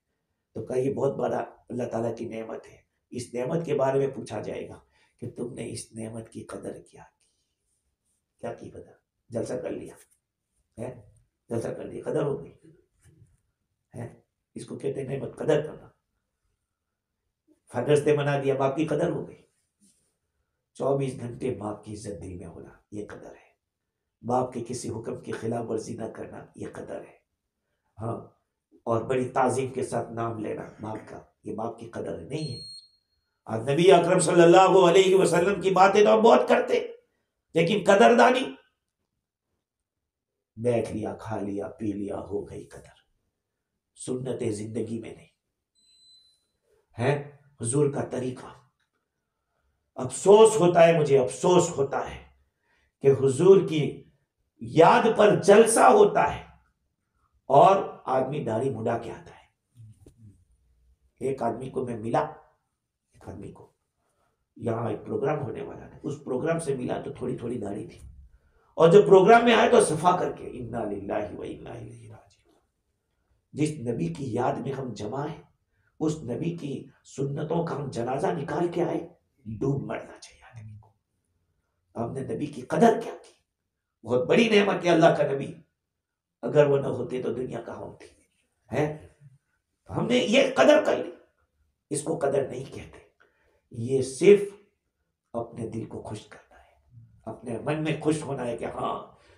تو کہا یہ بہت بڑا اللہ تعالیٰ کی نعمت ہے، اس نعمت کے بارے میں پوچھا جائے گا کہ تم نے اس نعمت کی قدر کیا کی قدر؟ جلسہ کر لیا ہے، جلسہ کر لیا، قدر ہو گئی ہے، اس کو کہتے ہیں نعمت قدر کرنا۔ فادرس ڈے منا دیا، باپ کی قدر ہو گئی۔ 24 گھنٹے باپ کی عزت دل میں ہونا، یہ قدر ہے۔ باپ کے کسی حکم کی خلاف ورزی نہ کرنا، یہ قدر ہے۔ ہاں، اور بڑی تعظیم کے ساتھ نام لینا باپ کا، یہ باپ کی قدر نہیں ہے۔ آج نبی اکرم صلی اللہ علیہ وسلم کی باتیں تو ہم بہت کرتے، لیکن قدردانی، بیٹھ لیا، کھا لیا، پی لیا، ہو گئی قدر، سنت زندگی میں نہیں ہے۔ حضور کا طریقہ، افسوس ہوتا ہے، مجھے افسوس ہوتا ہے کہ حضور کی یاد پر جلسہ ہوتا ہے اور آدمی داڑھی مڈا کے آتا ہے۔ ایک آدمی کو میں ملا، ایک آدمی کو یہاں ایک پروگرام ہونے والا تھا، اس پروگرام سے ملا تو تھوڑی تھوڑی داڑھی تھی، اور جب پروگرام میں آئے تو صفا کر کے انا للہ و انا الیہ راجعون۔ جس نبی کی یاد میں ہم جمع ہیں، اس نبی کی سنتوں کا ہم جنازہ نکال کے آئے، ڈوب مرنا چاہیے آدمی کو۔ ہم نے نبی کی قدر کیا کی؟ بہت بڑی نعمت ہے اللہ کا نبی، اگر وہ نہ ہوتے تو دنیا کہاں ہوتی ہے؟ ہم نے یہ قدر کر لی، اس کو قدر نہیں کہتے۔ یہ صرف اپنے دل کو خوش کرنا ہے، اپنے من میں خوش ہونا ہے کہ ہاں،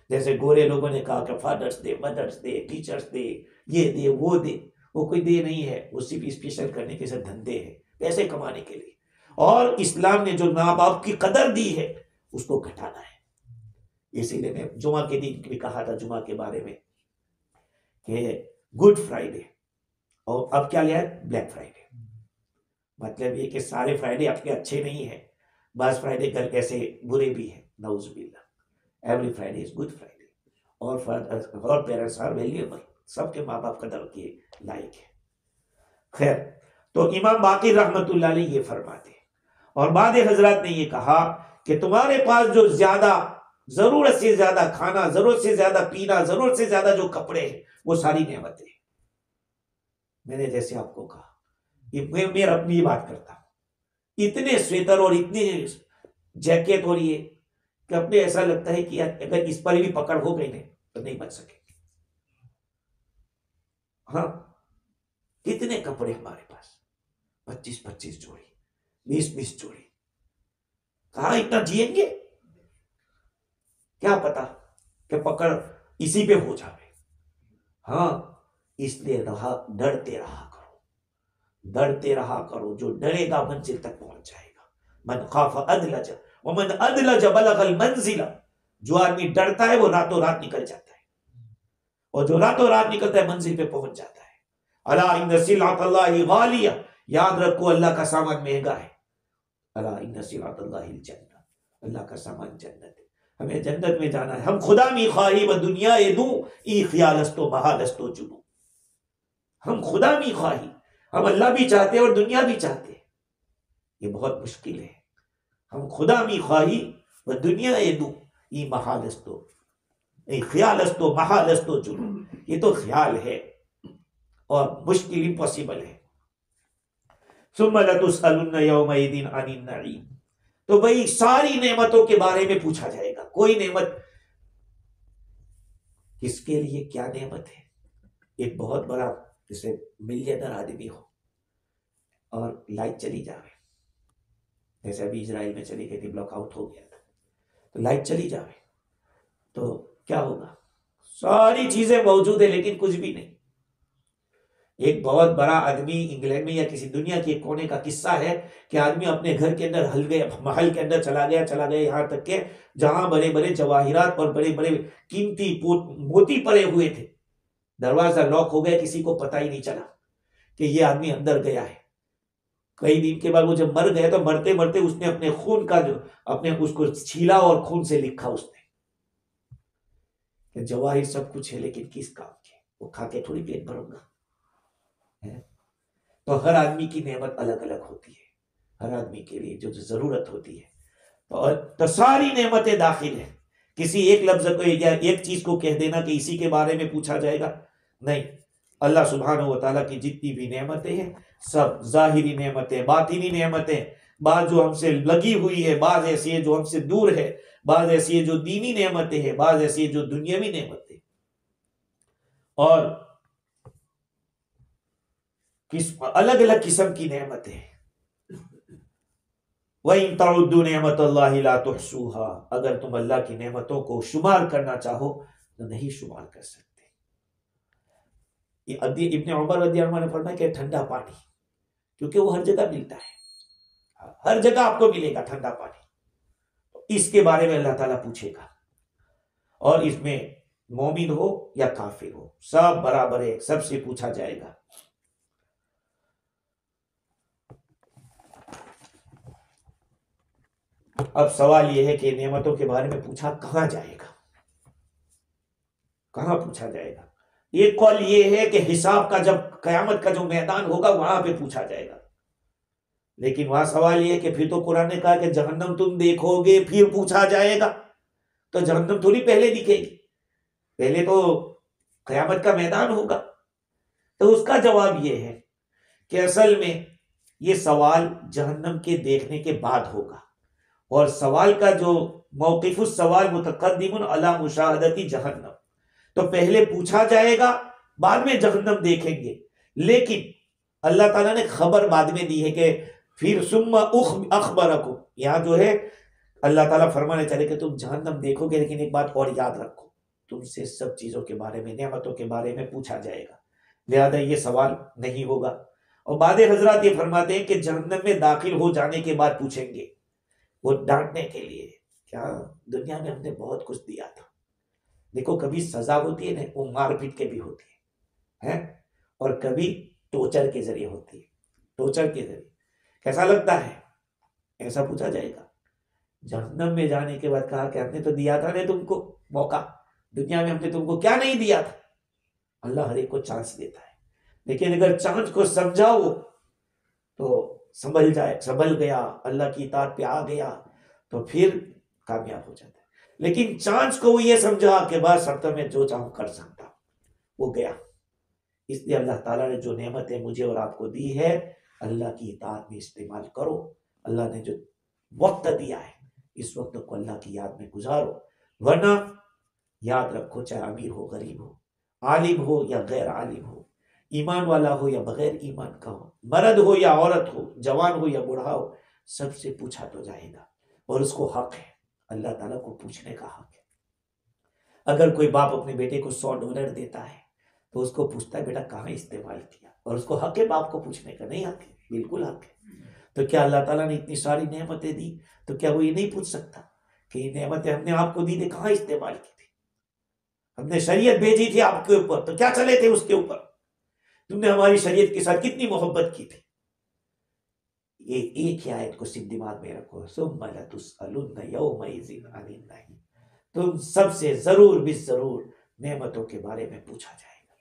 جیسے گورے لوگوں نے کہا کہ فادرس ڈے، مدرس ڈے، ٹیچرس ڈے، یہ دے وہ دے، وہ کوئی دے نہیں ہے، وہ صرف اسپیشل کرنے کے صرف دھندے ہیں، پیسے کمانے کے لیے۔ اور اسلام نے جو ماں باپ کی قدر دی ہے اس کو گھٹانا ہے۔ اسی لیے میں جمعہ کے دن بھی کہا تھا جمعہ کے بارے میں کہ گڈ فرائیڈے، اور اب کیا لیا ہے؟ Black Friday. مطلب یہ کہ سارے فرائیڈے آپ کے اچھے نہیں ہیں، بعض فرائیڈے کل ایسے برے بھی ہیں، نعوذ باللہ۔ Every Friday is good Friday, اور پیرنٹس آر ویلیبل، سب کے ماں باپ قدر کے لائق ہے۔ خیر، تو امام باقر رحمت اللہ علیہ یہ فرماتے ہیں، اور بعد حضرات نے یہ کہا کہ تمہارے پاس جو زیادہ ضرورت سے زیادہ کھانا، ضرورت سے زیادہ پینا، ضرورت سے زیادہ جو کپڑے ہیں، وہ ساری نعمتیں ہیں۔ میں نے جیسے آپ کو کہا، میں اپنی بات کرتا ہوں، اتنے سویٹر اور اتنے جیکٹ اور یہ کہ اپنے ایسا لگتا ہے کہ اگر اس پر بھی پکڑ ہو گئی نہیں تو نہیں بچ سکے گی۔ ہاں، کتنے کپڑے ہمارے پاس، 25 جوڑی، 20 جوڑی، کہاں اتنا جیئیں گے؟ کیا پتا کہ پکڑ اسی پہ ہو جائے۔ ہاں، اس لیے ڈرتے رہا کرو، جو ڈرے گا منزل تک پہنچ جائے گا۔ من خاف ادلج ومن ادلج بلغ المنزل، جو آدمی ڈرتا ہے وہ راتوں رات نکل جاتا ہے، اور جو راتوں رات نکلتا ہے منزل پہ پہنچ جاتا ہے۔ الا ان سلعۃ اللہ غالیہ، یاد رکھو اللہ کا سامان مہنگا ہے۔ الا ان سلعۃ اللہ الجنہ، اللہ کا سامان جنت ہے، ہمیں جنت میں جانا ہے۔ ہم خدا می خواہی و دنیا دوں ای خیالست و محالست و جنوں، ہم خدا می خواہی، ہم اللہ بھی چاہتے ہیں اور دنیا بھی چاہتے ہیں، یہ بہت مشکل ہے۔ ہم خدا می خواہی و دنیا دوں ای محالست و ای خیالست و محالست و جنوں، یہ تو خیال ہے اور مشکل، امپاسبل ہے۔ ثم لتسألن یومئذ عن النعیم، تو بھئی ساری نعمتوں کے بارے میں پوچھا جائے گا۔ کوئی نعمت کس کے لیے کیا نعمت ہے؟ ایک بہت بڑا جیسے ملینر آدمی ہو اور لائٹ چلی جاوے، جیسے ابھی اسرائیل میں چلی گئی تھی، بلاک آؤٹ ہو گیا تھا، تو لائٹ چلی جاوے تو کیا ہوگا؟ ساری چیزیں موجود ہیں لیکن کچھ بھی نہیں۔ ایک بہت بڑا آدمی انگلینڈ میں یا کسی دنیا کے کونے کا قصہ ہے کہ آدمی اپنے گھر کے اندر محل کے اندر چلا گیا یہاں تک کہ جہاں بڑے بڑے جواہرات اور بڑے بڑے قیمتی موتی پڑے ہوئے تھے، دروازہ لاک ہو گیا، کسی کو پتہ ہی نہیں چلا کہ یہ آدمی اندر گیا ہے۔ کئی دن کے بعد وہ جب مر گیا تو مرتے مرتے اس نے اپنے خون کا جو اس کو چھیلا اور خون سے لکھا اس نے کہ جواہر سب کچھ ہے لیکن کس کام کے، وہ کھا کے تھوڑی پیٹ بھروں گا۔ تو ہر آدمی کی نعمت الگ الگ ہوتی ہے، ہر آدمی کے لیے جو ضرورت ہوتی ہے، اور تو ساری نعمتیں داخل ہیں۔ کسی ایک لفظ کو یا ایک چیز کو کہہ دینا کہ اسی کے بارے میں پوچھا جائے گا، نہیں۔ اللہ سبحانہ و تعالیٰ کی جتنی بھی نعمتیں ہیں سب ظاہری نعمتیں، باطنی نعمتیں، بعض جو ہم سے لگی ہوئی ہے، بعض ایسی ہے جو ہم سے دور ہے، بعض ایسی ہے جو دینی نعمتیں ہیں، بعض ایسی ہے جو دنیاوی نعمتیں، اور الگ الگ قسم کی نعمتیں۔ وَإِن تَعُدُّوا نِعْمَةَ اللَّهِ لَا تُحْصُوهَا، اگر تم اللہ کی نعمتوں کو شمار کرنا چاہو تو نہیں شمار کر سکتے۔ ابن عمر رضی اللہ عنہ نے فرمایا کہ ٹھنڈا پانی، کیونکہ وہ ہر جگہ ملتا ہے، ہر جگہ آپ کو ملے گا ٹھنڈا پانی، اس کے بارے میں اللہ تعالیٰ پوچھے گا، اور اس میں مومن ہو یا کافر ہو سب برابر ہے، سب سے پوچھا جائے گا۔ اب سوال یہ ہے کہ نعمتوں کے بارے میں پوچھا کہاں جائے گا، کہاں پوچھا جائے گا؟ ایک قول یہ ہے کہ حساب کا جب قیامت کا جو میدان ہوگا وہاں پہ پوچھا جائے گا، لیکن وہاں سوال یہ ہے کہ پھر تو قرآن نے کہا کہ جہنم تم دیکھو گے پھر پوچھا جائے گا، تو جہنم تھوڑی پہلے دکھے گی، پہلے تو قیامت کا میدان ہوگا۔ تو اس کا جواب یہ ہے کہ اصل میں یہ سوال جہنم کے دیکھنے کے بعد ہوگا، اور سوال کا جو موقف السوال متقدم علی مشاہدتی جہنم، تو پہلے پوچھا جائے گا بعد میں جہنم دیکھیں گے، لیکن اللہ تعالیٰ نے خبر بعد میں دی ہے کہ پھر ثم اخبرکم، یہاں جو ہے اللہ تعالیٰ فرمانے چاہے کہ تم جہنم دیکھو گے، لیکن ایک بات اور یاد رکھو، تم سے سب چیزوں کے بارے میں، نعمتوں کے بارے میں پوچھا جائے گا، لہذا یہ سوال نہیں ہوگا۔ اور بعض حضرات یہ فرماتے ہیں کہ جہنم میں داخل ہو جانے کے بعد پوچھیں گے وہ ڈانٹنے کے لیے، کیا دنیا میں ہم نے بہت کچھ دیا تھا. دیکھو کبھی سزا ہوتی ہے نا، وہ مار پیٹ کے بھی ہوتی ہے اور کبھی ٹورچر کے ذریعے ہوتی ہے. ٹورچر کے ذریعے کیسا لگتا ہے ایسا پوچھا جائے گا. جہنم میں جانے کے بعد کہا کہ ہم نے تو دیا تھا نا تم کو موقع، دنیا میں ہم نے تم کو کیا نہیں دیا تھا. اللہ ہر ایک کو چانس دیتا ہے، لیکن اگر چانس کو سمجھاؤ تو سنبھل گیا، اللہ کی اطاعت پہ آ گیا تو پھر کامیاب ہو جاتا ہے. لیکن چانس کو وہ یہ سمجھا کہ بس اب تو میں جو چاہوں کر سکتا، وہ گیا. اس لیے اللہ تعالیٰ نے جو نعمتیں مجھے اور آپ کو دی ہے اللہ کی اطاعت میں استعمال کرو. اللہ نے جو وقت دیا ہے اس وقت کو اللہ کی یاد میں گزارو، ورنہ یاد رکھو چاہے امیر ہو غریب ہو، عالم ہو یا غیر عالم ہو، ایمان والا ہو یا بغیر ایمان کا ہو، مرد ہو یا عورت ہو، جوان ہو یا بوڑھا ہو، سب سے پوچھا تو جائے گا اور اس کو حق ہے، اللہ تعالیٰ کو پوچھنے کا حق ہے. اگر کوئی باپ اپنے بیٹے کو $100 دیتا ہے تو اس کو پوچھتا ہے بیٹا کہاں استعمال کیا، اور اس کو حق ہے باپ کو پوچھنے کا؟ نہیں حق ہے، بالکل حق ہے. تو کیا اللہ تعالیٰ نے اتنی ساری نعمتیں دی تو کیا وہ یہ نہیں پوچھ سکتا کہ یہ نعمتیں ہم نے آپ کو دی تھی کہاں استعمال کی تھی؟ ہم نے شریعت بھیجی تھی آپ کے اوپر تو کیا چلے تھے اس کے اوپر؟ تم نے ہماری شریعت کے ساتھ کتنی محبت کی تھی. یہ ایک ہی آیت کو صرف دماغ میں رکھو، ثم لتسألن یومئذ عن النعیم. تم سب سے ضرور بھی ضرور نعمتوں کے بارے میں پوچھا جائے گا.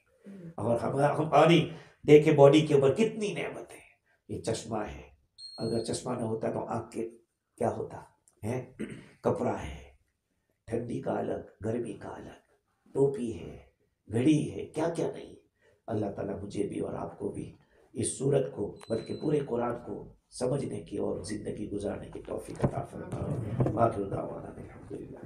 اور ہماری دیکھے باڈی کے اوپر کتنی نعمتیں ہیں. یہ چشمہ ہے، اگر چشمہ نہ ہوتا تو آنکھ کے کیا ہوتا ہے؟ کپڑا ہے، ٹھنڈی کا الگ، گرمی کا الگ، ٹوپی ہے، گھڑی ہے، کیا کیا نہیں. اللہ تعالیٰ مجھے بھی اور آپ کو بھی اس سورت کو بلکہ پورے قرآن کو سمجھنے کی اور زندگی گزارنے کی توفیق عطا فرمائے. آخر دعوانا الحمدللہ.